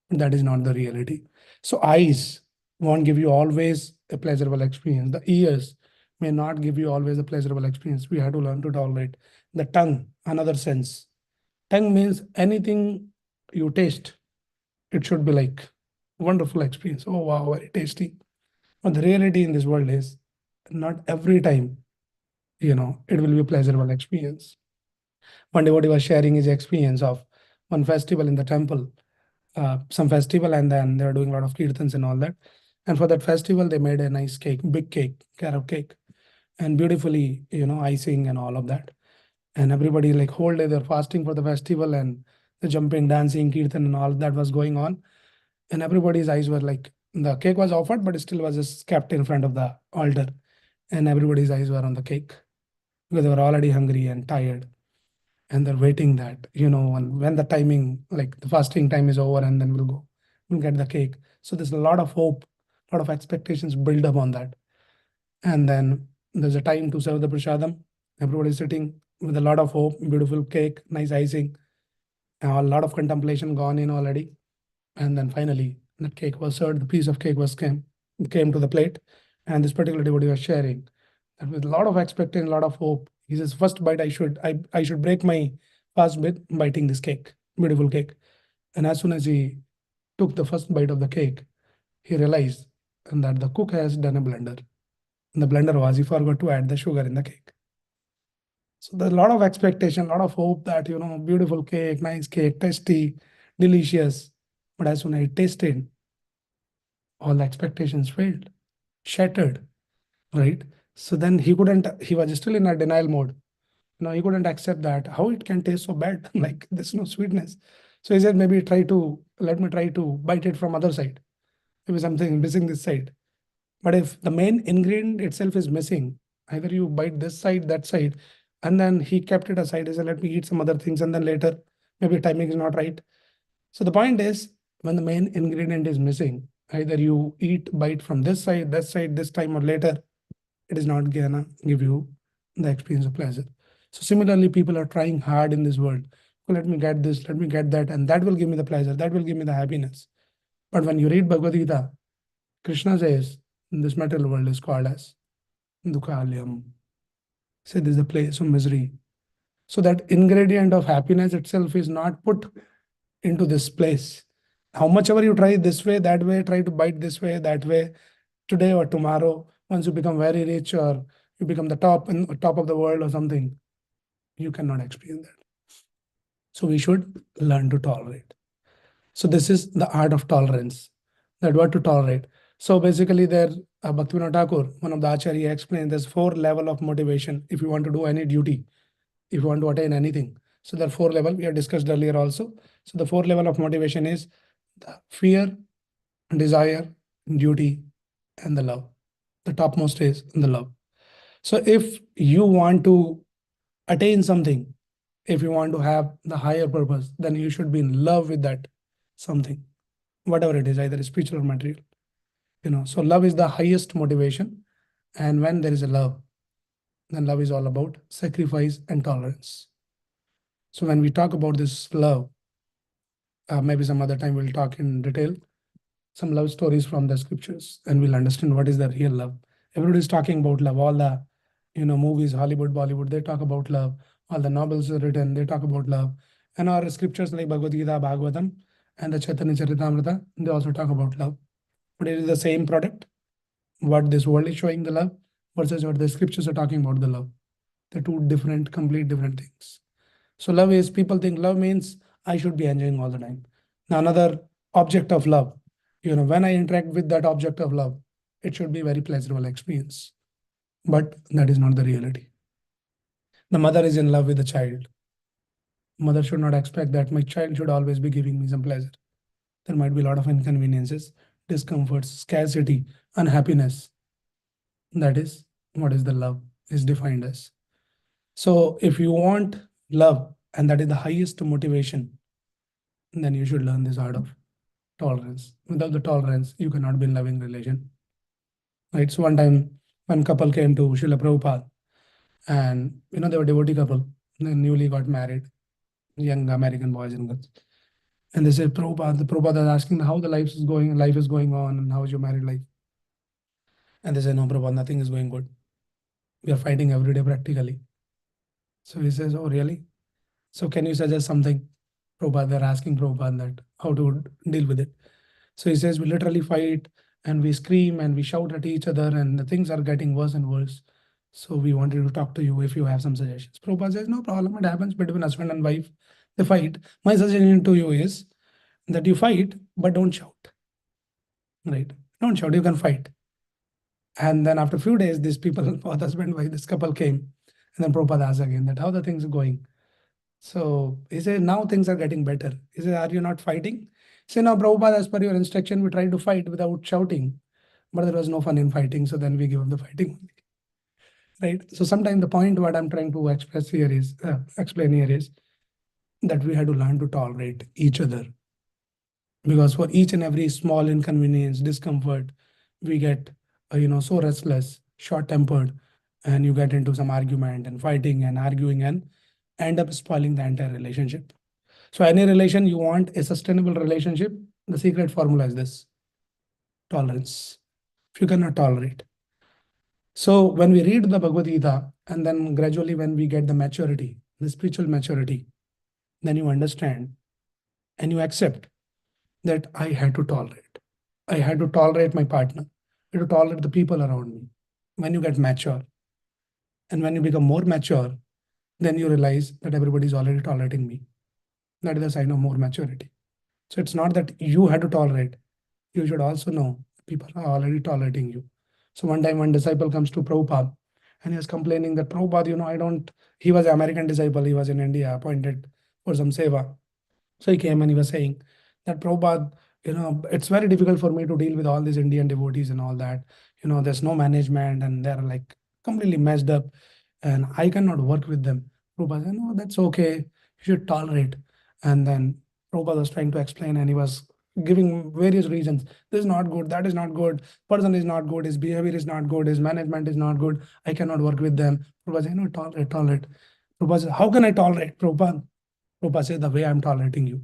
That is not the reality. So eyes won't give you always a pleasurable experience. The ears may not give you always a pleasurable experience. We have to learn to tolerate. The tongue, another sense. Tongue means anything you taste, it should be like wonderful experience. Oh wow, very tasty. But the reality in this world is not every time, it will be a pleasurable experience. One devotee was sharing his experience of one festival in the temple, some festival, and then they were doing a lot of kirtans and all that. And for that festival, they made a nice cake, big cake, carob cake, and beautifully, icing and all of that. And everybody, like, whole day they're fasting for the festival, and the jumping, dancing, kirtan, and all that was going on. And everybody's eyes were like, the cake was offered, but it still was just kept in front of the altar. And everybody's eyes were on the cake because they were already hungry and tired. And they're waiting that, when the timing, like the fasting time is over, and then we'll get the cake. So there's a lot of hope, a lot of expectations build up on that. And then there's a time to serve the prasadam. Everybody's sitting with a lot of hope, beautiful cake, nice icing, and a lot of contemplation gone in already. And then finally, that cake was served, the piece of cake came to the plate. And this particular devotee was sharing that with a lot of expectation, a lot of hope. He says, first bite, I should break my fast bit biting this cake, beautiful cake. And as soon as he took the first bite of the cake, he realized that the cook has done a blunder. And the blunder was he forgot to add the sugar in the cake. So there's a lot of expectation, a lot of hope that, beautiful cake, nice cake, tasty, delicious. But as soon as I tasted, all the expectations failed, shattered, right? So then he was still in a denial mode. He couldn't accept that, how it can taste so bad, like there's no sweetness. So he said, maybe let me try to bite it from other side. Maybe something missing this side. But if the main ingredient itself is missing, either you bite this side, that side, and then he kept it aside. He said, let me eat some other things, and then later, maybe timing is not right. So the point is, when the main ingredient is missing, either you bite from this side, this time or later, it is not gonna give you the experience of pleasure. So similarly, people are trying hard in this world. Oh, let me get this, let me get that, and that will give me the pleasure, that will give me the happiness. But when you read Bhagavad Gita, Krishna says, this material world is called as Dukhalyam. Say this is a place of misery. So that ingredient of happiness itself is not put into this place. How much ever you try this way, that way, try to bite this way, that way, today or tomorrow, once you become very rich or you become the top of the world or something, you cannot experience that. So we should learn to tolerate. So this is the art of tolerance, that what to tolerate. So basically there, Bhaktivinoda Thakur, one of the Acharya, explained there's 4 levels of motivation if you want to do any duty, if you want to attain anything. So there are 4 levels, we have discussed earlier also. So the 4 levels of motivation is the fear, desire, duty, and the love. The topmost is the love. So if you want to attain something, if you want to have the higher purpose, then you should be in love with that something, whatever it is, either spiritual or material. So love is the highest motivation. And when there is a love, then love is all about sacrifice and tolerance. So when we talk about this love, maybe some other time we'll talk in detail some love stories from the scriptures, and we'll understand what is the real love. Everybody's talking about love. All the movies, Hollywood, Bollywood, they talk about love. All the novels are written, they talk about love. And our scriptures like Bhagavad Gita, Bhagavatam, and the Chaitanya Charitamrita, they also talk about love. But it is the same product. What this world is showing the love versus what the scriptures are talking about the love. They're two different, complete different things. So love is, people think love means I should be enjoying all the time. Now another object of love, when I interact with that object of love, it should be very pleasurable experience. But that is not the reality. The mother is in love with the child. Mother should not expect that my child should always be giving me some pleasure. There might be a lot of inconveniences, discomforts, scarcity, unhappiness. That is what is the love is defined as. So if you want love, and that is the highest motivation, then you should learn this art of tolerance. Without the tolerance, you cannot be in loving relation. Right? So one time, one couple came to Srila Prabhupada, and they were devotee couple. They newly got married, young American boys and girls. And they said, Prabhupada, the Prabhupada is asking how the life is going on, and how is your married life? And they said, no, Prabhupada, nothing is going good. We are fighting every day practically. So he says, oh, really? So can you suggest something? Prabhupada, they're asking Prabhupada that how to deal with it. So he says, we literally fight and we scream and we shout at each other, and the things are getting worse and worse. So we wanted to talk to you if you have some suggestions. Prabhupada says, no problem, it happens between husband and wife. They fight. My suggestion to you is that you fight, but don't shout. Right? Don't shout, you can fight. And then after a few days, these people, both husband and wife, this couple came. And then Prabhupada asked again that how the things are going. So he said, now things are getting better. He said, are you not fighting? He said, no, Prabhupada, as per your instruction, we tried to fight without shouting, but there was no fun in fighting. So then we give up the fighting. Right? So sometimes the point what I'm trying to explain here is that we had to learn to tolerate each other. Because for each and every small inconvenience, discomfort, we get, so restless, short-tempered, and you get into some argument and fighting and arguing and end up spoiling the entire relationship. So any relation you want a sustainable relationship, the secret formula is this: tolerance. If you cannot tolerate. So when we read the Bhagavad Gita, and then gradually when we get the maturity, the spiritual maturity, then you understand and you accept that I had to tolerate. I had to tolerate my partner. I had to tolerate the people around me. When you get mature, and when you become more mature, then you realize that everybody is already tolerating me. That is a sign of more maturity. So it's not that you had to tolerate. You should also know people are already tolerating you. So one time one disciple comes to Prabhupada and he was complaining that Prabhupada, he was an American disciple. He was in India, appointed for some seva. So he came and he was saying that Prabhupada, it's very difficult for me to deal with all these Indian devotees and all that. There's no management and they're like completely messed up and I cannot work with them. Prabhupada said, no, that's okay. You should tolerate. And then Prabhupada was trying to explain and he was giving various reasons. This is not good, that is not good, person is not good, his behavior is not good, his management is not good, I cannot work with them. Prabhupada said, no, tolerate. Prabhupada said, how can I tolerate? Prabhupada said, the way I'm tolerating you,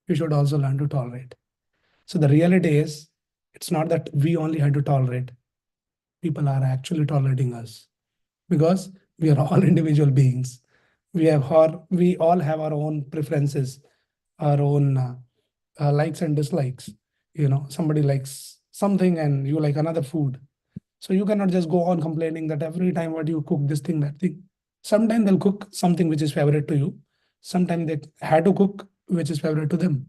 you should also learn to tolerate. So the reality is, it's not that we only had to tolerate. People are actually tolerating us because we are all individual beings. We all have our own preferences, our own likes and dislikes. Somebody likes something and you like another food. So you cannot just go on complaining that every time what you cook this thing, that thing. Sometimes they'll cook something which is favorite to you. Sometimes they had to cook which is favorite to them.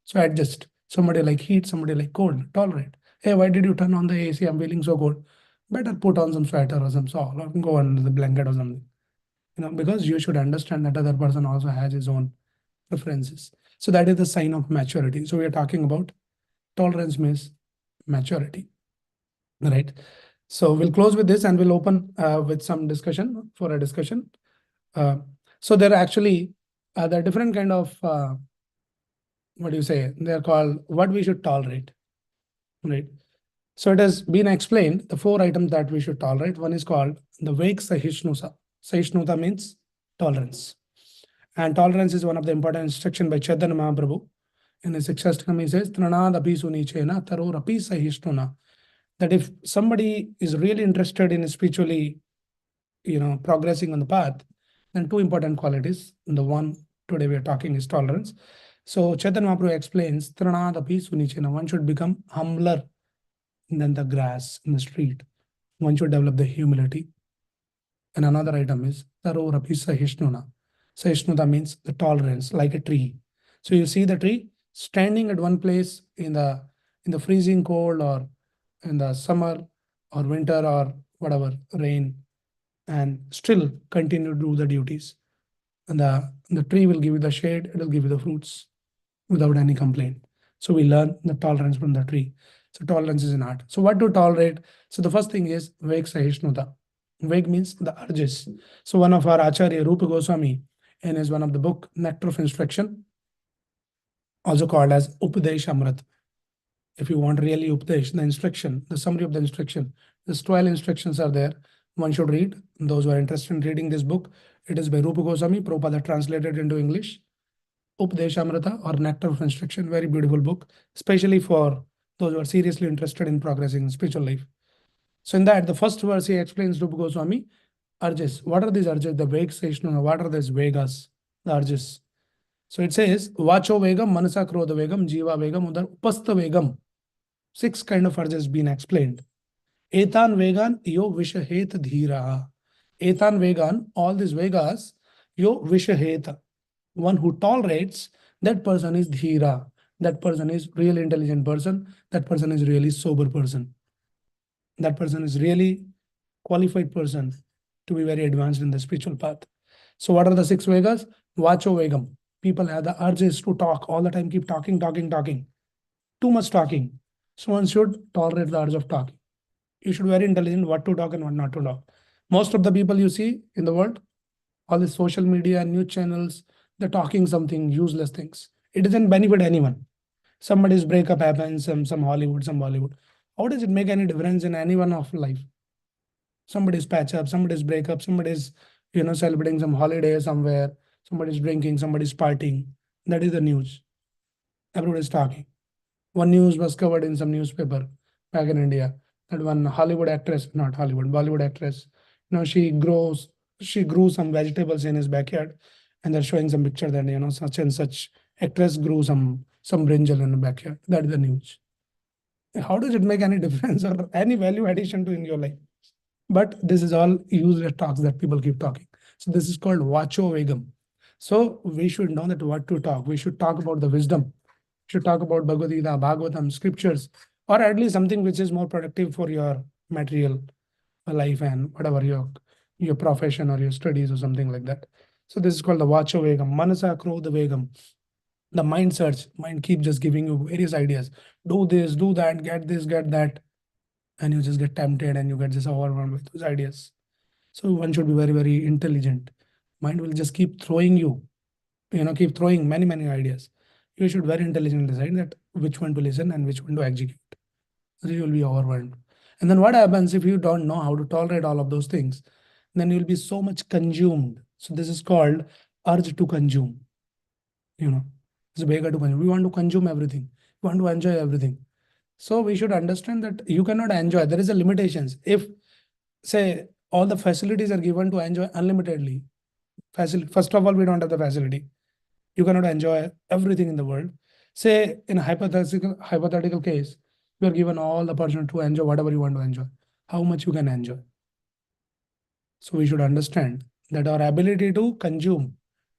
So adjust. Somebody like heat, somebody like cold, tolerate. Hey, why did you turn on the AC? I'm feeling so cold. Better put on some sweater or some shawl or go under the blanket or something. Because you should understand that other person also has his own preferences. So that is the sign of maturity. So we are talking about tolerance means maturity, right? So we'll close with this and we'll open with some discussion for a discussion. So there are actually there are different kind of what do you say? They're called what we should tolerate, right? So it has been explained the 4 items that we should tolerate. One is called the Vek Sahishnutata. Sahishnutata means tolerance. And tolerance is one of the important instruction by Chaitanya Mahaprabhu. In his Sikshastakam, he says, Tranad api sunichena taror api sahishnuna. That if somebody is really interested in spiritually, progressing on the path, then two important qualities. The one today we are talking is tolerance. So Chaitanya Mahaprabhu explains, Tranad api sunichena. One should become humbler than the grass in the street. One should develop the humility. And another item is Taro Rapi Sahishnuna. Sahishnuna means the tolerance, like a tree. So you see the tree standing at one place in the freezing cold, or in the summer or winter or whatever, rain, and still continue to do the duties. And the tree will give you the shade, it will give you the fruits without any complaint. So we learn the tolerance from the tree. So tolerance is an art. So what to tolerate? So the first thing is Vek Sahishnuna. Veg means the urges. So one of our Acharya, Rupa Goswami, in his one of the book, Nectar of Instruction, also called as Upadesh Amrit. If you want really Upadesh, the instruction, the summary of the instruction, the 12 instructions are there. One should read. Those who are interested in reading this book, it is by Rupa Goswami, Prabhupada translated into English. Upadesh Amrita or Nectar of Instruction, very beautiful book, especially for those who are seriously interested in progressing in spiritual life. So in that, the first verse he explains Rupa Goswami, urges. What are these urges? The Veg Sahishnuna. What are these Vegas? The urges. So it says, Vacho Vegam, Manasa Krodha Vegam, Jiva Vegam, Udar Upastha Vegam. 6 kind of urges been explained. Etan Vegan, Yo Vishahet Dhira. Etan Vegan, all these Vegas, Yo Vishahet. One who tolerates, that person is Dhira. That person is really intelligent person. That person is really sober person. That person is really qualified person to be very advanced in the spiritual path. So what are the 6 Vegas? Vacho Vegam. People have the urges to talk all the time, keep talking. Too much talking. So one should tolerate the urge of talking. You should be very intelligent what to talk and what not to talk. Most of the people you see in the world, all the social media, news channels, they're talking something, useless things. It doesn't benefit anyone. Somebody's breakup happens, some Hollywood, some Bollywood. How does it make any difference in anyone of life? Somebody's patch up, somebody's breakup, somebody's celebrating some holiday somewhere, somebody's drinking, somebody's partying. That is the news. Everybody's talking. One news was covered in some newspaper back in India. That one Hollywood actress, not Hollywood, Bollywood actress, she grew some vegetables in his backyard, and they're showing some picture that such and such actress grew some brinjal in the backyard. That is the news. How does it make any difference or any value addition to in your life? But this is all useless talks that people keep talking. So this is called Vacho Vegam. So we should know that what to talk. We should talk about the wisdom. We should talk about Bhagavad Gita, Bhagavatam, scriptures, or at least something which is more productive for your material life and whatever your profession or your studies or something like that. So this is called the Vacho Vegam, Manasa Krodha Vegam. The mind search, mind keep just giving you various ideas. Do this, do that, get this, get that. And you just get tempted and you get just overwhelmed with those ideas. So one should be very, very intelligent. Mind will just keep throwing keep throwing many, many ideas. You should very intelligently decide that which one to listen and which one to execute. So you will be overwhelmed. And then what happens if you don't know how to tolerate all of those things? Then you'll be so much consumed. So this is called urge to consume. It's a beggar to consume. We want to consume everything. We want to enjoy everything. So we should understand that you cannot enjoy. There is a limitations. If, say, all the facilities are given to enjoy unlimitedly, first of all, we don't have the facility. You cannot enjoy everything in the world. Say, in a hypothetical case, you are given all the opportunity to enjoy whatever you want to enjoy. How much you can enjoy? So we should understand that our ability to consume,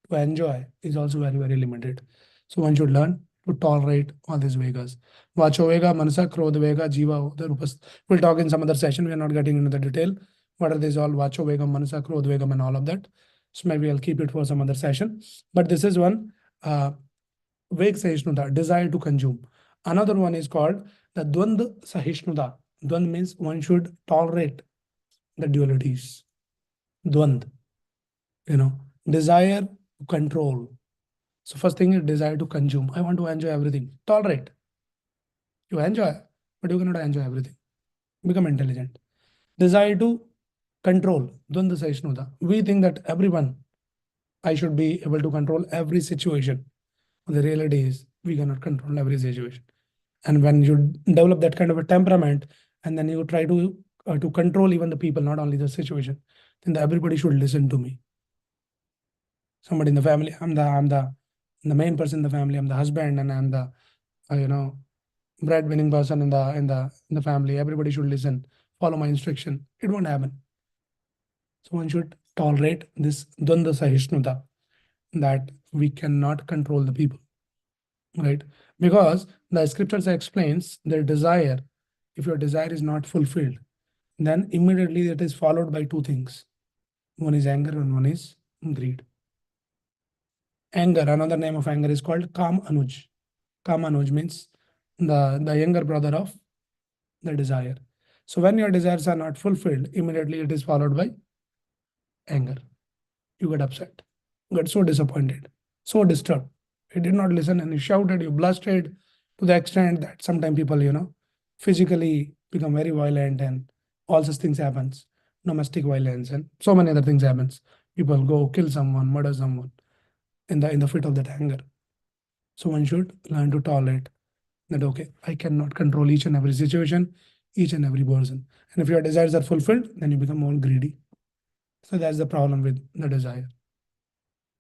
to enjoy, is also very, very limited. So one should learn to tolerate all these Vegas. Vacho Vega, Manasa, Krodha Vega, Jiva, Upas. We'll talk in some other session. We are not getting into the detail. What are these all? Vacho Vega, Manasa, Krodha Vega, and all of that. So maybe I'll keep it for some other session. But this is one Veg Sahishnudha, desire to consume. Another one is called the Dvand Sahishnudha. Dvand means one should tolerate the dualities. Dvand, desire to control. So first thing is desire to consume. I want to enjoy everything. Tolerate. You enjoy, but you cannot enjoy everything. Become intelligent. Desire to control. Dvanda Sahishnudha. We think that everyone I should be able to control every situation. The reality is we cannot control every situation. And when you develop that kind of a temperament, and then you try to control even the people, not only the situation, then everybody should listen to me. Somebody in the family, I'm the main person in the family. I'm the husband, and I'm the breadwinning person in the family. Everybody should listen, follow my instruction. It won't happen. So one should tolerate this Dvanda Sahishnutta, that we cannot control the people, right? Because the scriptures explains their desire. If your desire is not fulfilled, then immediately it is followed by two things. One is anger and one is greed. Anger, another name of anger is called Kam Anuj. Kam Anuj means the younger brother of the desire. So when your desires are not fulfilled, immediately it is followed by anger. You get upset, you get so disappointed, so disturbed. You did not listen and you shouted, you blasted to the extent that sometimes people, physically become very violent, and all such things happens. Domestic violence and so many other things happens. People go kill someone, murder someone in the fit of that anger. So one should learn to tolerate that, okay, I cannot control each and every situation, each and every person. And if your desires are fulfilled, then you become more greedy. So that's the problem with the desire.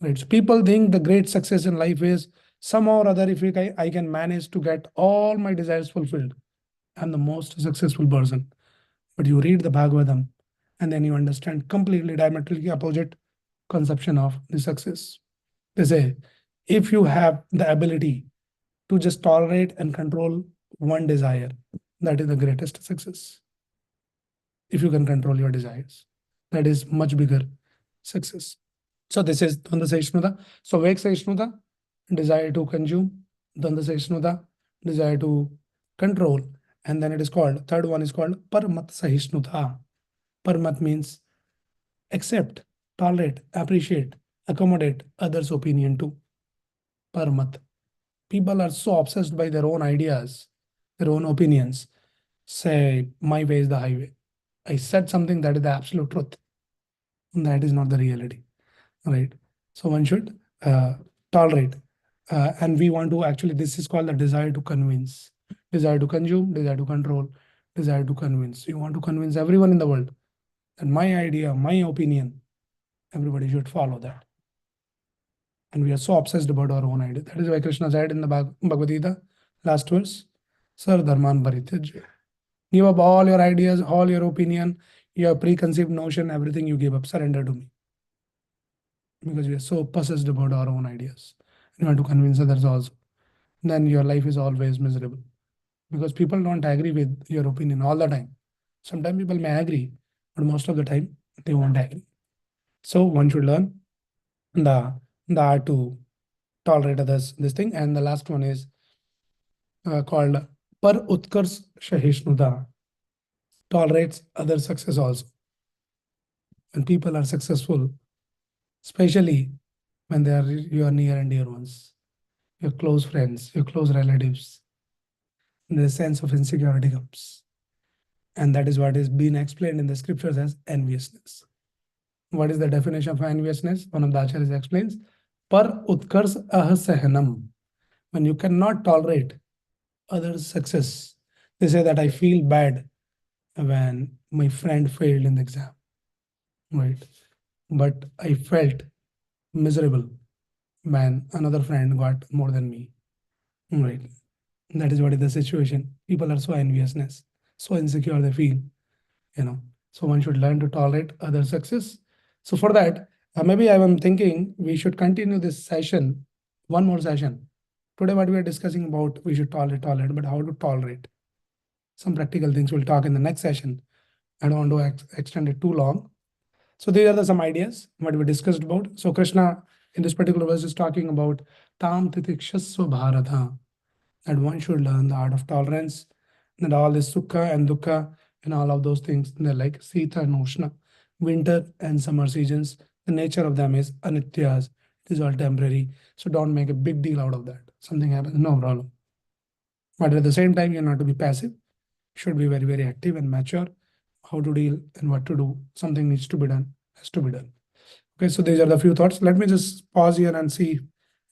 Right. So people think the great success in life is somehow or other, if I can manage to get all my desires fulfilled, I'm the most successful person. But you read the Bhagavatam, and then you understand completely diametrically opposite conception of the success. They say, if you have the ability to just tolerate and control one desire, that is the greatest success. If you can control your desires, that is much bigger success. So this is Dvanda Sahishnutta. So Vek Sahishnutta, desire to consume. Dvanda Sahishnutta, desire to control. And then it is called, third one is called Paramat Sahishnutta. Paramat means accept, tolerate, appreciate, accommodate others' opinion too. Paramat. People are so obsessed by their own ideas, their own opinions. Say, my way is the highway. I said something that is the absolute truth. That is not the reality, right? So one should tolerate. And we want to actually, this is called the desire to convince, desire to consume, desire to control, desire to convince. You want to convince everyone in the world that my idea, my opinion, everybody should follow that. And we are so obsessed about our own idea. That is why Krishna said in the Bhagavad Gita, last verse, Sar Dharman Parityaja. Give up all your ideas, all your opinion, your preconceived notion, everything you give up, surrender to me. Because we are so possessed about our own ideas. You want to convince others also. Then your life is always miserable. Because people don't agree with your opinion all the time. Sometimes people may agree, but most of the time they won't agree. So one should learn the art to tolerate others, this thing. And the last one is called Par Utkars Shahishnuda. Tolerates other success also. When people are successful, especially when they are your near and dear ones, your close friends, your close relatives, the sense of insecurity comes. And that is what is being explained in the scriptures as enviousness. What is the definition of enviousness? One of the acharyas explains, Par utkars ahasahanam. When you cannot tolerate others' success, they say that I feel bad when my friend failed in the exam, right? But I felt miserable when another friend got more than me, right? That is what is the situation. People are so enviousness, so insecure they feel. So one should learn to tolerate other success. So for that, maybe I am thinking we should continue this session, one more session. Today what we are discussing about, we should tolerate, but how to tolerate. Some practical things we'll talk in the next session. I don't want to extend it too long. So these are some ideas what we discussed about. So Krishna in this particular verse is talking about Tam Titikshasva Bharata, that one should learn the art of tolerance, that all this Sukha and Dukkha and all of those things, they're like Sita and Ushna, winter and summer seasons. The nature of them is anityas. It is all temporary. So don't make a big deal out of that. Something happens, no problem. But at the same time, you're not to be passive. Should be very, very active and mature. How to deal and what to do. Something needs to be done, has to be done. Okay, so these are the few thoughts. Let me just pause here and see if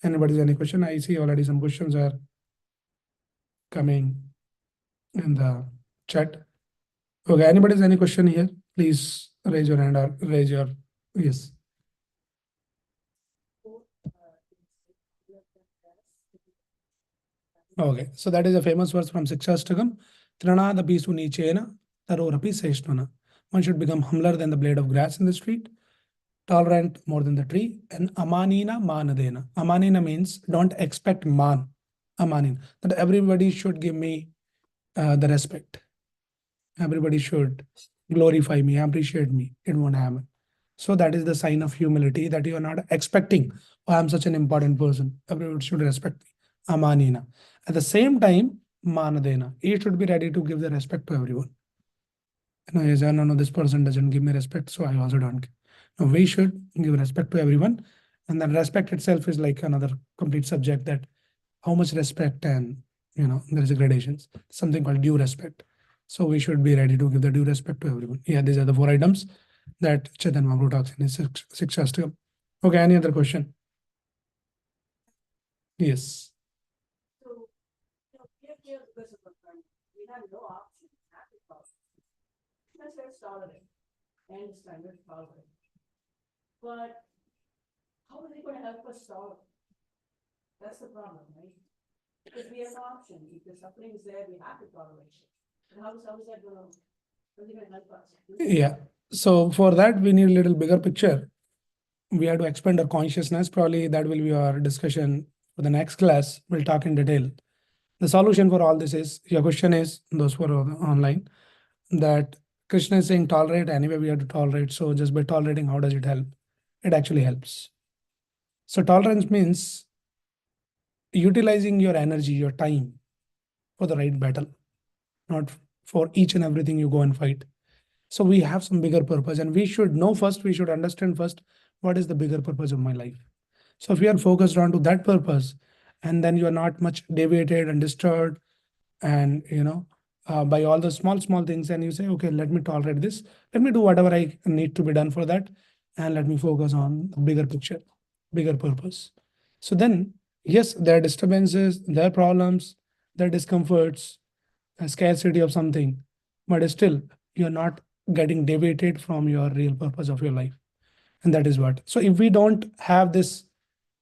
anybody's any question. I see already some questions are coming in the chat. Okay, anybody's any question here? Please raise your hand or raise your, yes. Okay, so that is a famous verse from Sikshastakam. Tranadapi sunichena tarorapi seshnana. One should become humbler than the blade of grass in the street, tolerant more than the tree, and amanina manadena. Amanina means don't expect man. Amanin, that everybody should give me the respect. Everybody should glorify me, appreciate me. It won't happen. So that is the sign of humility, that you are not expecting, oh, I'm such an important person. Everybody should respect me. Amanina. At the same time, manadena. You should be ready to give the respect to everyone. Yes, no, this person doesn't give me respect, so I also don't give. No, we should give respect to everyone. And then respect itself is like another complete subject, that how much respect, and there is a gradations, something called due respect. So we should be ready to give the due respect to everyone. Yeah, these are the 4 items that Chaitanya Mahaprabhu talks in his Sikshastakam. Okay, any other question? Yes. So, we are here because of a friend. We have no option. Let's tolerate. I understand we're tolerant. But how are they going to help us tolerate? That's the problem, right? Because we have no option. If the suffering is there, we have to tolerate it. And how is that going to help us? Yeah. So for that, we need a little bigger picture. We have to expand our consciousness. Probably that will be our discussion for the next class. We'll talk in detail. The solution for all this is, your question is, those who are online, that Krishna is saying tolerate, anyway we have to tolerate. So just by tolerating, how does it help? It actually helps. So tolerance means utilizing your energy, your time for the right battle, not for each and everything you go and fight. So we have some bigger purpose, and we should know first, we should understand first, what is the bigger purpose of my life. So if you are focused on to that purpose, and then you are not much deviated and disturbed, and by all the small things, and you say, okay, let me tolerate this, let me do whatever I need to be done for that, and let me focus on the bigger picture, bigger purpose. So then, yes, there are disturbances, there are problems, there are discomforts, a scarcity of something, but still you're not getting deviated from your real purpose of your life. And that is what. So if we don't have this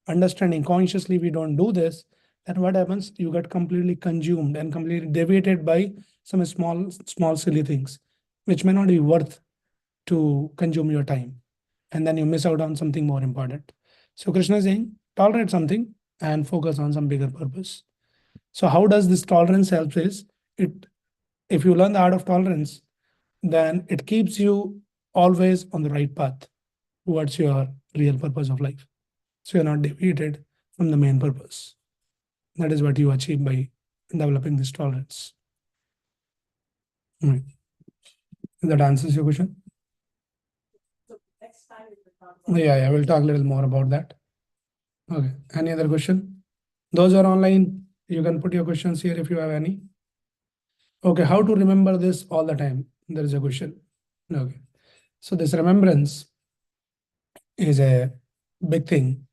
understanding consciously, we don't do this, then what happens? You get completely consumed and completely deviated by some small silly things, which may not be worth to consume your time. And then you miss out on something more important. So Krishna is saying, tolerate something and focus on some bigger purpose. So how does this tolerance help is, if you learn the art of tolerance, then it keeps you always on the right path towards your real purpose of life. So you're not deviated from the main purpose. That is what you achieve by developing this tolerance. Right. That answers your question? So next time we will talk Yeah, we'll talk a little more about that. Okay, any other question? Those who are online, you can put your questions here if you have any. Okay, how to remember this all the time? There is a question. Okay, so this remembrance is a big thing.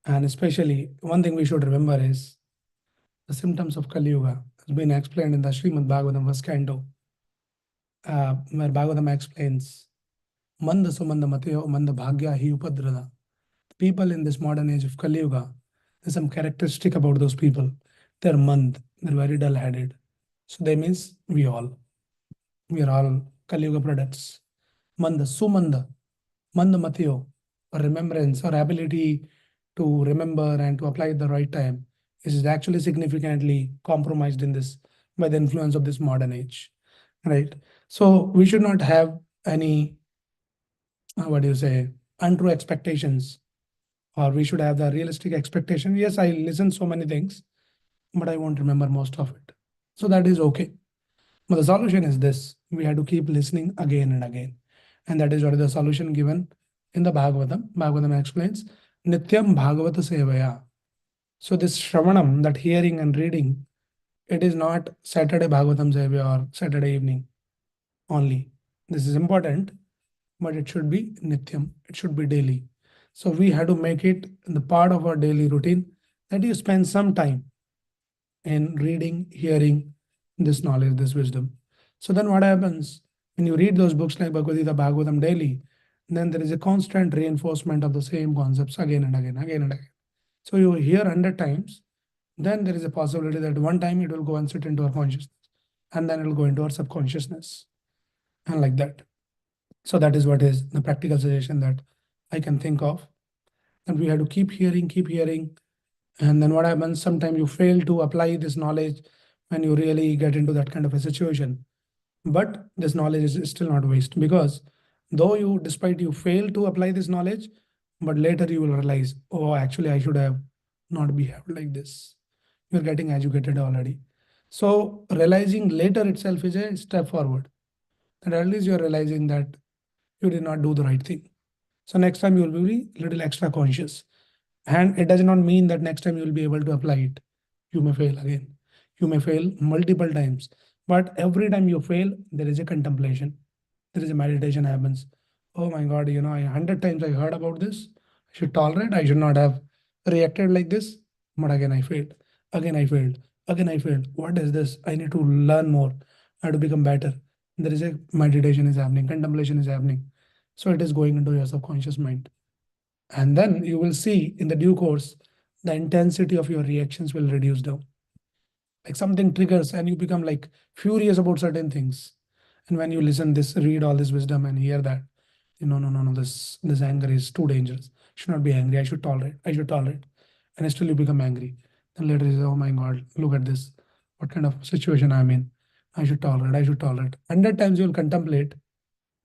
And especially one thing we should remember is the symptoms of Kali Yuga. Has been explained in the Srimad Bhagavatam first canto, where Bhagavatam explains, Manda sumanda matyo manda bhagya hi upadrada. People in this modern age of Kali Yuga, there's some characteristic about those people. They're mand, they're very dull-headed. So that means we are all Kali Yuga products. Manda, sumanda, manda matyo, or remembrance or ability to remember and to apply at the right time is actually significantly compromised in this by the influence of this modern age, right? So we should not have any, untrue expectations, or we should have the realistic expectation. Yes, I listen so many things, but I won't remember most of it. So that is okay. But the solution is this: we have to keep listening again and again. And that is what is the solution given in the Bhagavatam. Bhagavatam explains, Nityam Bhagavata Sevaya. So this Shravanam, that hearing and reading, it is not Saturday Bhagavatam Sevaya or Saturday evening only. This is important, but it should be nityam. It should be daily. So we have to make it the part of our daily routine that you spend some time in reading, hearing this knowledge, this wisdom. So then what happens when you read those books like Bhagavad Gita, Bhagavatam daily, then there is a constant reinforcement of the same concepts again and again, again and again. So you hear 100 times, then there is a possibility that one time it will go and sit into our consciousness, and then it will go into our subconsciousness, and like that. So that is what is the practical suggestion that I can think of. And we have to keep hearing. And then what happens? Sometimes you fail to apply this knowledge when you really get into that kind of a situation. But this knowledge is still not waste, because though you, despite you fail to apply this knowledge, but later you will realize, oh, actually I should have not behaved like this. You're getting educated already. So realizing later itself is a step forward. And at least you're realizing that you did not do the right thing. So next time you will be a little extra conscious. And it does not mean that next time you will be able to apply it. You may fail again. You may fail multiple times. But every time you fail, there is a contemplation. There is a meditation happens. Oh my God, 100 times I heard about this. I should tolerate. I should not have reacted like this. But again, I failed. Again, I failed. Again, I failed. What is this? I need to learn more. I have to become better. There is a meditation is happening. Contemplation is happening. So it is going into your subconscious mind. And then you will see in the due course, the intensity of your reactions will reduce down. Like something triggers and you become like furious about certain things. And when you listen this, read all this wisdom and hear that, no, this anger is too dangerous. I should not be angry. I should tolerate. And still you become angry. Then later you say, oh my God, look at this. What kind of situation I'm in? I should tolerate. 100 times you will contemplate.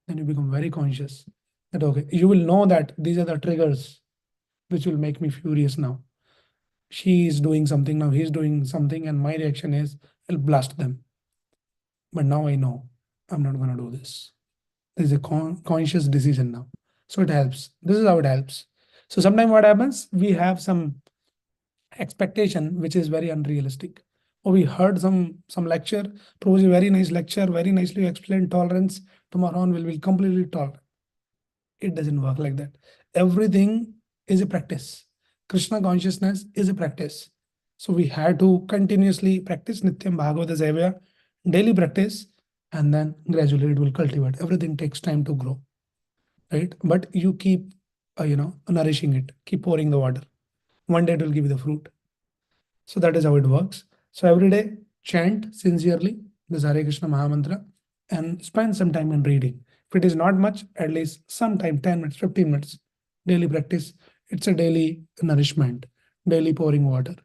Then you become very conscious that, okay, you will know that these are the triggers which will make me furious now. She is doing something, now he's doing something, and my reaction is, I'll blast them. But now I know I'm not going to do this. There's a conscious decision now. So it helps. This is how it helps. So sometimes what happens, we have some expectation which is very unrealistic. Or we heard some lecture, probably a very nice lecture, very nicely explained tolerance. Tomorrow on we'll completely tolerant. It doesn't work like that. Everything is a practice. Krishna consciousness is a practice. So we have to continuously practice Nityam Bhagavata Sevaya, daily practice, and then gradually it will cultivate. Everything takes time to grow, right? But you keep, nourishing it, keep pouring the water. One day it will give you the fruit. So that is how it works. So every day, chant sincerely the Hare Krishna Mahamantra and spend some time in reading. If it is not much, at least some time, 10 minutes, 15 minutes, daily practice. It's a daily nourishment, daily pouring water.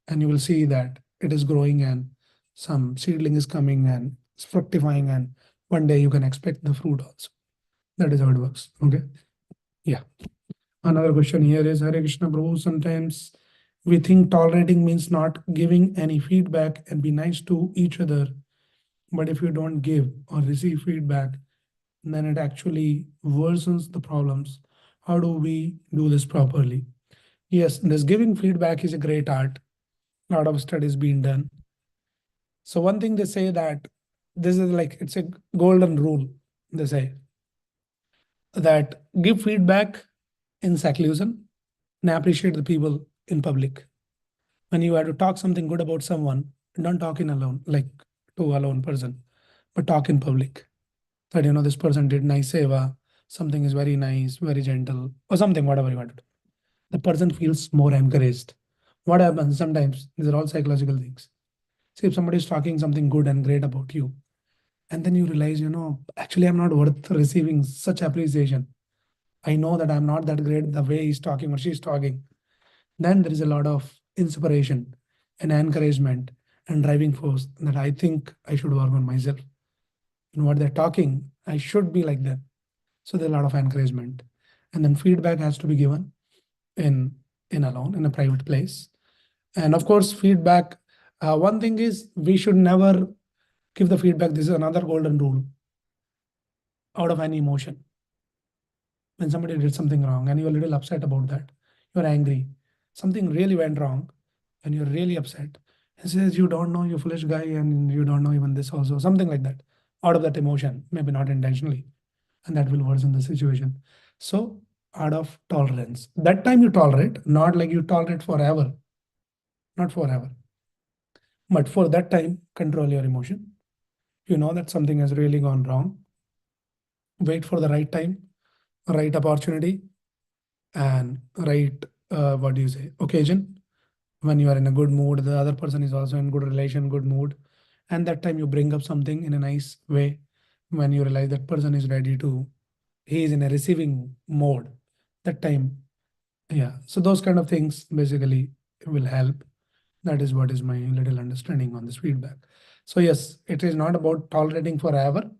And you will see that it is growing and some seedling is coming and it's fructifying, and one day you can expect the fruit also. That is how it works. Okay. Yeah. Another question here is, Hare Krishna Prabhu, sometimes we think tolerating means not giving any feedback and be nice to each other. But if you don't give or receive feedback, then it actually worsens the problems. How do we do this properly? Yes, this giving feedback is a great art. A lot of studies being done. So one thing they say that this is like, it's a golden rule. They say that give feedback in seclusion and appreciate the people in public. When you have to talk something good about someone, don't talk in alone, like to a lone person, but talk in public. That, this person did nice seva, something is very nice, very gentle, or something, whatever you want to do. The person feels more encouraged. What happens sometimes, these are all psychological things. See, if somebody is talking something good and great about you, and then you realize, actually, I'm not worth receiving such appreciation. I know that I'm not that great the way he's talking or she's talking. Then there is a lot of inspiration and encouragement and driving force that I think I should work on myself. In what they're talking, I should be like them. So there's a lot of encouragement. And then feedback has to be given in alone, in a private place. And of course, feedback, one thing is we should never give the feedback. This is another golden rule. Out of any emotion. When somebody did something wrong and you're a little upset about that, you're angry, something really went wrong, and you're really upset. And says, you don't know, you foolish guy, and you don't know even this also, something like that. Out of that emotion, maybe not intentionally. and that will worsen the situation. So out of tolerance, that time you tolerate, not like you tolerate forever, not forever, but for that time, control your emotion. You know that something has really gone wrong. Wait for the right time, right opportunity, and right, what do you say, occasion. When you are in a good mood, the other person is also in good relation, good mood. And that time you bring up something in a nice way. When you realize that person is ready to, he is in a receiving mode, that time. Yeah. So those kind of things basically will help. That is what is my little understanding on this feedback. So yes, it is not about tolerating forever,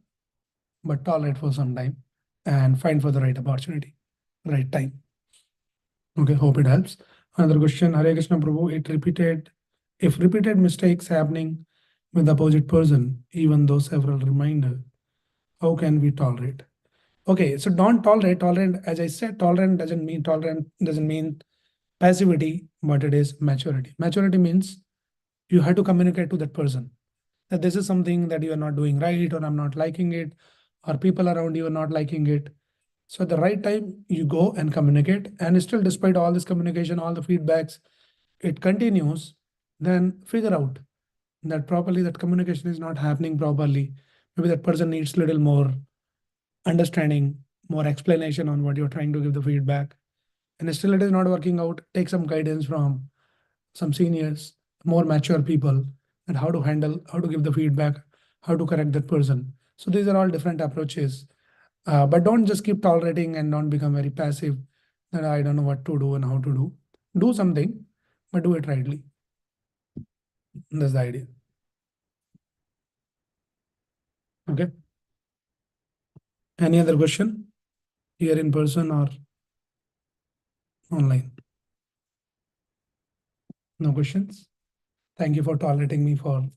but tolerate for some time and find for the right opportunity, right time. Okay, hope it helps. Another question, Hare Krishna Prabhu, if repeated mistakes happening with the opposite person, even though several reminder, how can we tolerate? Okay, so don't tolerate. Tolerant, as I said, tolerant doesn't mean passivity, but it is maturity. Maturity means you have to communicate to that person that this is something that you are not doing right, or I'm not liking it, or people around you are not liking it. So at the right time, you go and communicate, and still despite all this communication, all the feedbacks, it continues, then figure out that properly that communication is not happening properly. Maybe that person needs little more understanding, more explanation on what you're trying to give the feedback. And still it is not working out. Take some guidance from some seniors, more mature people, and how to handle, how to give the feedback, how to correct that person. So these are all different approaches. But don't just keep tolerating and don't become very passive that I don't know what to do and how to do. Do something, but do it rightly. That's the idea. Okay. Any other question here in person or online? No questions? Thank you for tolerating me for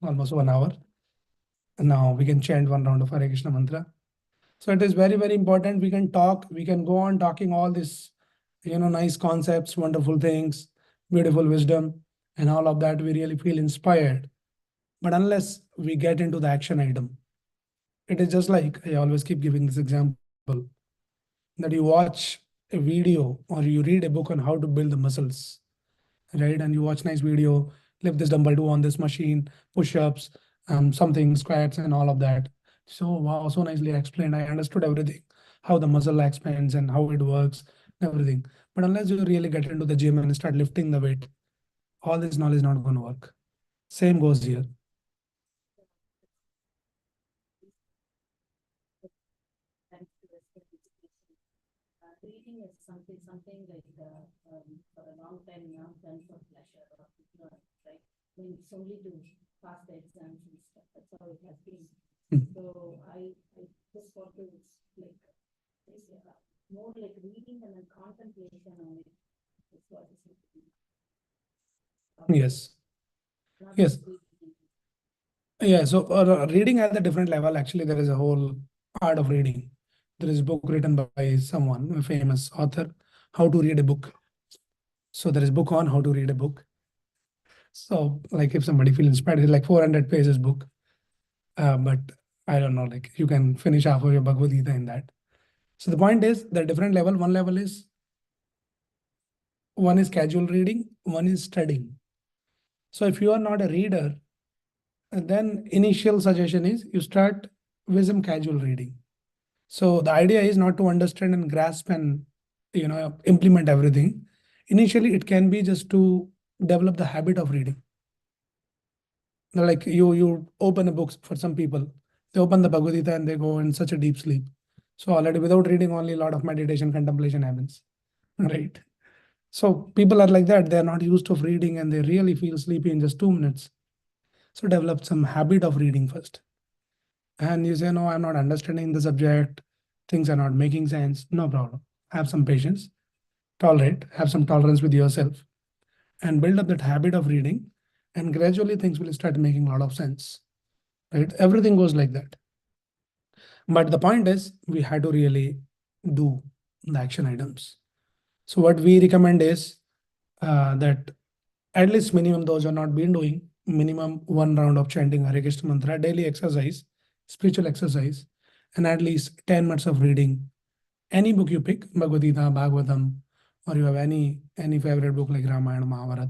almost 1 hour. And now we can chant one round of Hare Krishna mantra. So it is very, very important. We can talk, we can go on talking all this, nice concepts, wonderful things, beautiful wisdom, and all of that. We really feel inspired. But unless we get into the action item, it is just like I always keep giving this example that you watch a video or you read a book on how to build the muscles, right? And you watch nice video, lift this dumbbell, do on this machine, push-ups, something, squats, and all of that. So wow, so nicely explained. I understood everything, how the muscle expands and how it works, everything. But unless you really get into the gym and start lifting the weight, all this knowledge is not going to work. Same goes here. Reading is something like for a long time now done for pleasure or right? I mean, it's only to pass the exams and stuff. That's how it has been. So I just want to like more like reading and then contemplation on it. That's what is Yes. Yes. Yeah. So reading at a different level, actually, there is a whole art of reading. There is a book written by someone, a famous author, how to read a book. So there is a book on how to read a book. So like if somebody feels inspired, it's like 400 pages book. But I don't know, like you can finish half of your Bhagavad Gita in that. So the point is the different level. One is casual reading, one is studying. So if you are not a reader, then initial suggestion is you start with some casual reading. So the idea is not to understand and grasp and implement everything. Initially, it can be just to develop the habit of reading. Like you open a book for some people, they open the Bhagavad Gita and they go in such a deep sleep. So already without reading, only a lot of meditation, contemplation happens, right? So people are like that. They are not used to reading and they really feel sleepy in just 2 minutes. So develop some habit of reading first. And you say, no, I'm not understanding the subject. Things are not making sense. No problem. Have some patience, tolerate, have some tolerance with yourself, and build up that habit of reading. And gradually things will start making a lot of sense, right? Everything goes like that. But the point is, we had to really do the action items. So what we recommend is that at least minimum, those who are not been doing, minimum 1 round of chanting Hare Krishna mantra, daily exercise, spiritual exercise. and at least 10 minutes of reading. Any book you pick, Bhagavad Gita, Bhagavatam, or you have any favorite book like Ramayana, Mahabharata,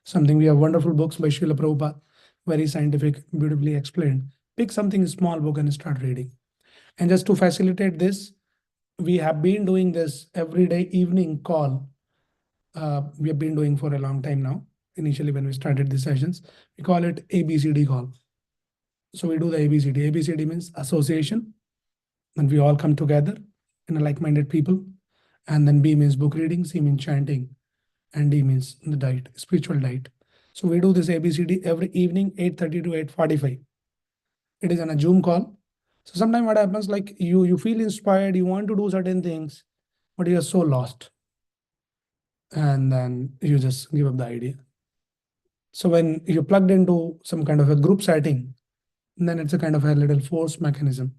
something. We have wonderful books by Srila Prabhupada, very scientific, beautifully explained. Pick something small book and start reading. And just to facilitate this, we have been doing this every day evening call. We have been doing for a long time now. Initially, when we started the sessions, we call it ABCD call. So we do the ABCD. ABCD means association, and we all come together in a like-minded people. And then B means book reading, C means chanting, and D means the diet, spiritual diet. So we do this ABCD every evening, 8:30 to 8:45. It is on a Zoom call. So sometimes what happens, like you feel inspired, you want to do certain things, but you are so lost. And then you just give up the idea. So when you're plugged into some kind of a group setting, then it's a kind of a little force mechanism.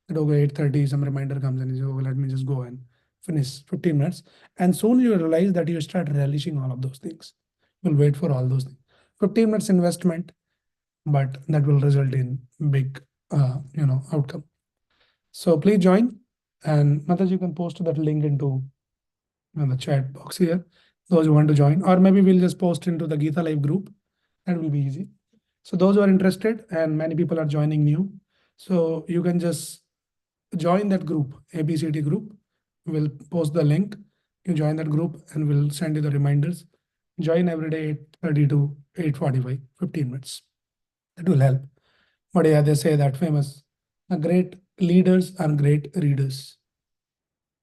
At over 8:30, some reminder comes and you say, oh, let me just go and finish 15 minutes. And soon you realize that you start relishing all of those things. You'll wait for all those things. 15 minutes investment, but that will result in big, outcome. So please join. And Mataji, you can post that link into the chat box here, those who want to join, or maybe we'll just post into the Gita Live group. That will be easy. So those who are interested, and many people are joining new, so you can just join that group, ABCD group. We'll post the link. You join that group and we'll send you the reminders. Join every day 8:30 to 8:45, 15 minutes. That will help. But yeah, they say that famous, the great leaders are great readers.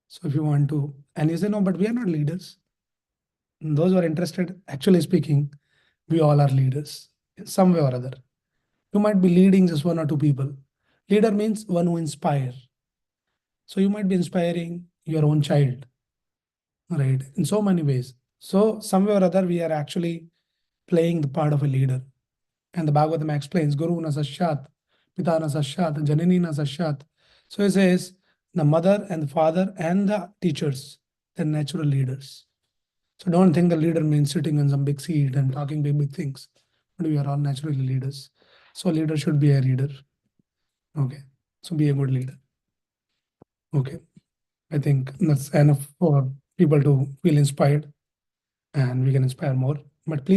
So if you want to, and you say, no, but we are not leaders. And those who are interested, actually speaking, we all are leaders in some way or other. You might be leading just one or two people. Leader means one who inspires. So you might be inspiring your own child, right? In so many ways. So somewhere or other, we are actually playing the part of a leader. And the Bhagavatam explains, Guru na sasyat, Pita na sasyat, Janani na sasyat. So it says, the mother and the father and the teachers, they're natural leaders. So don't think the leader means sitting on some big seat and talking big things. But we are all naturally leaders. So leader should be a leader. Okay. So be a good leader. Okay. I think that's enough for people to feel inspired, and we can inspire more. But please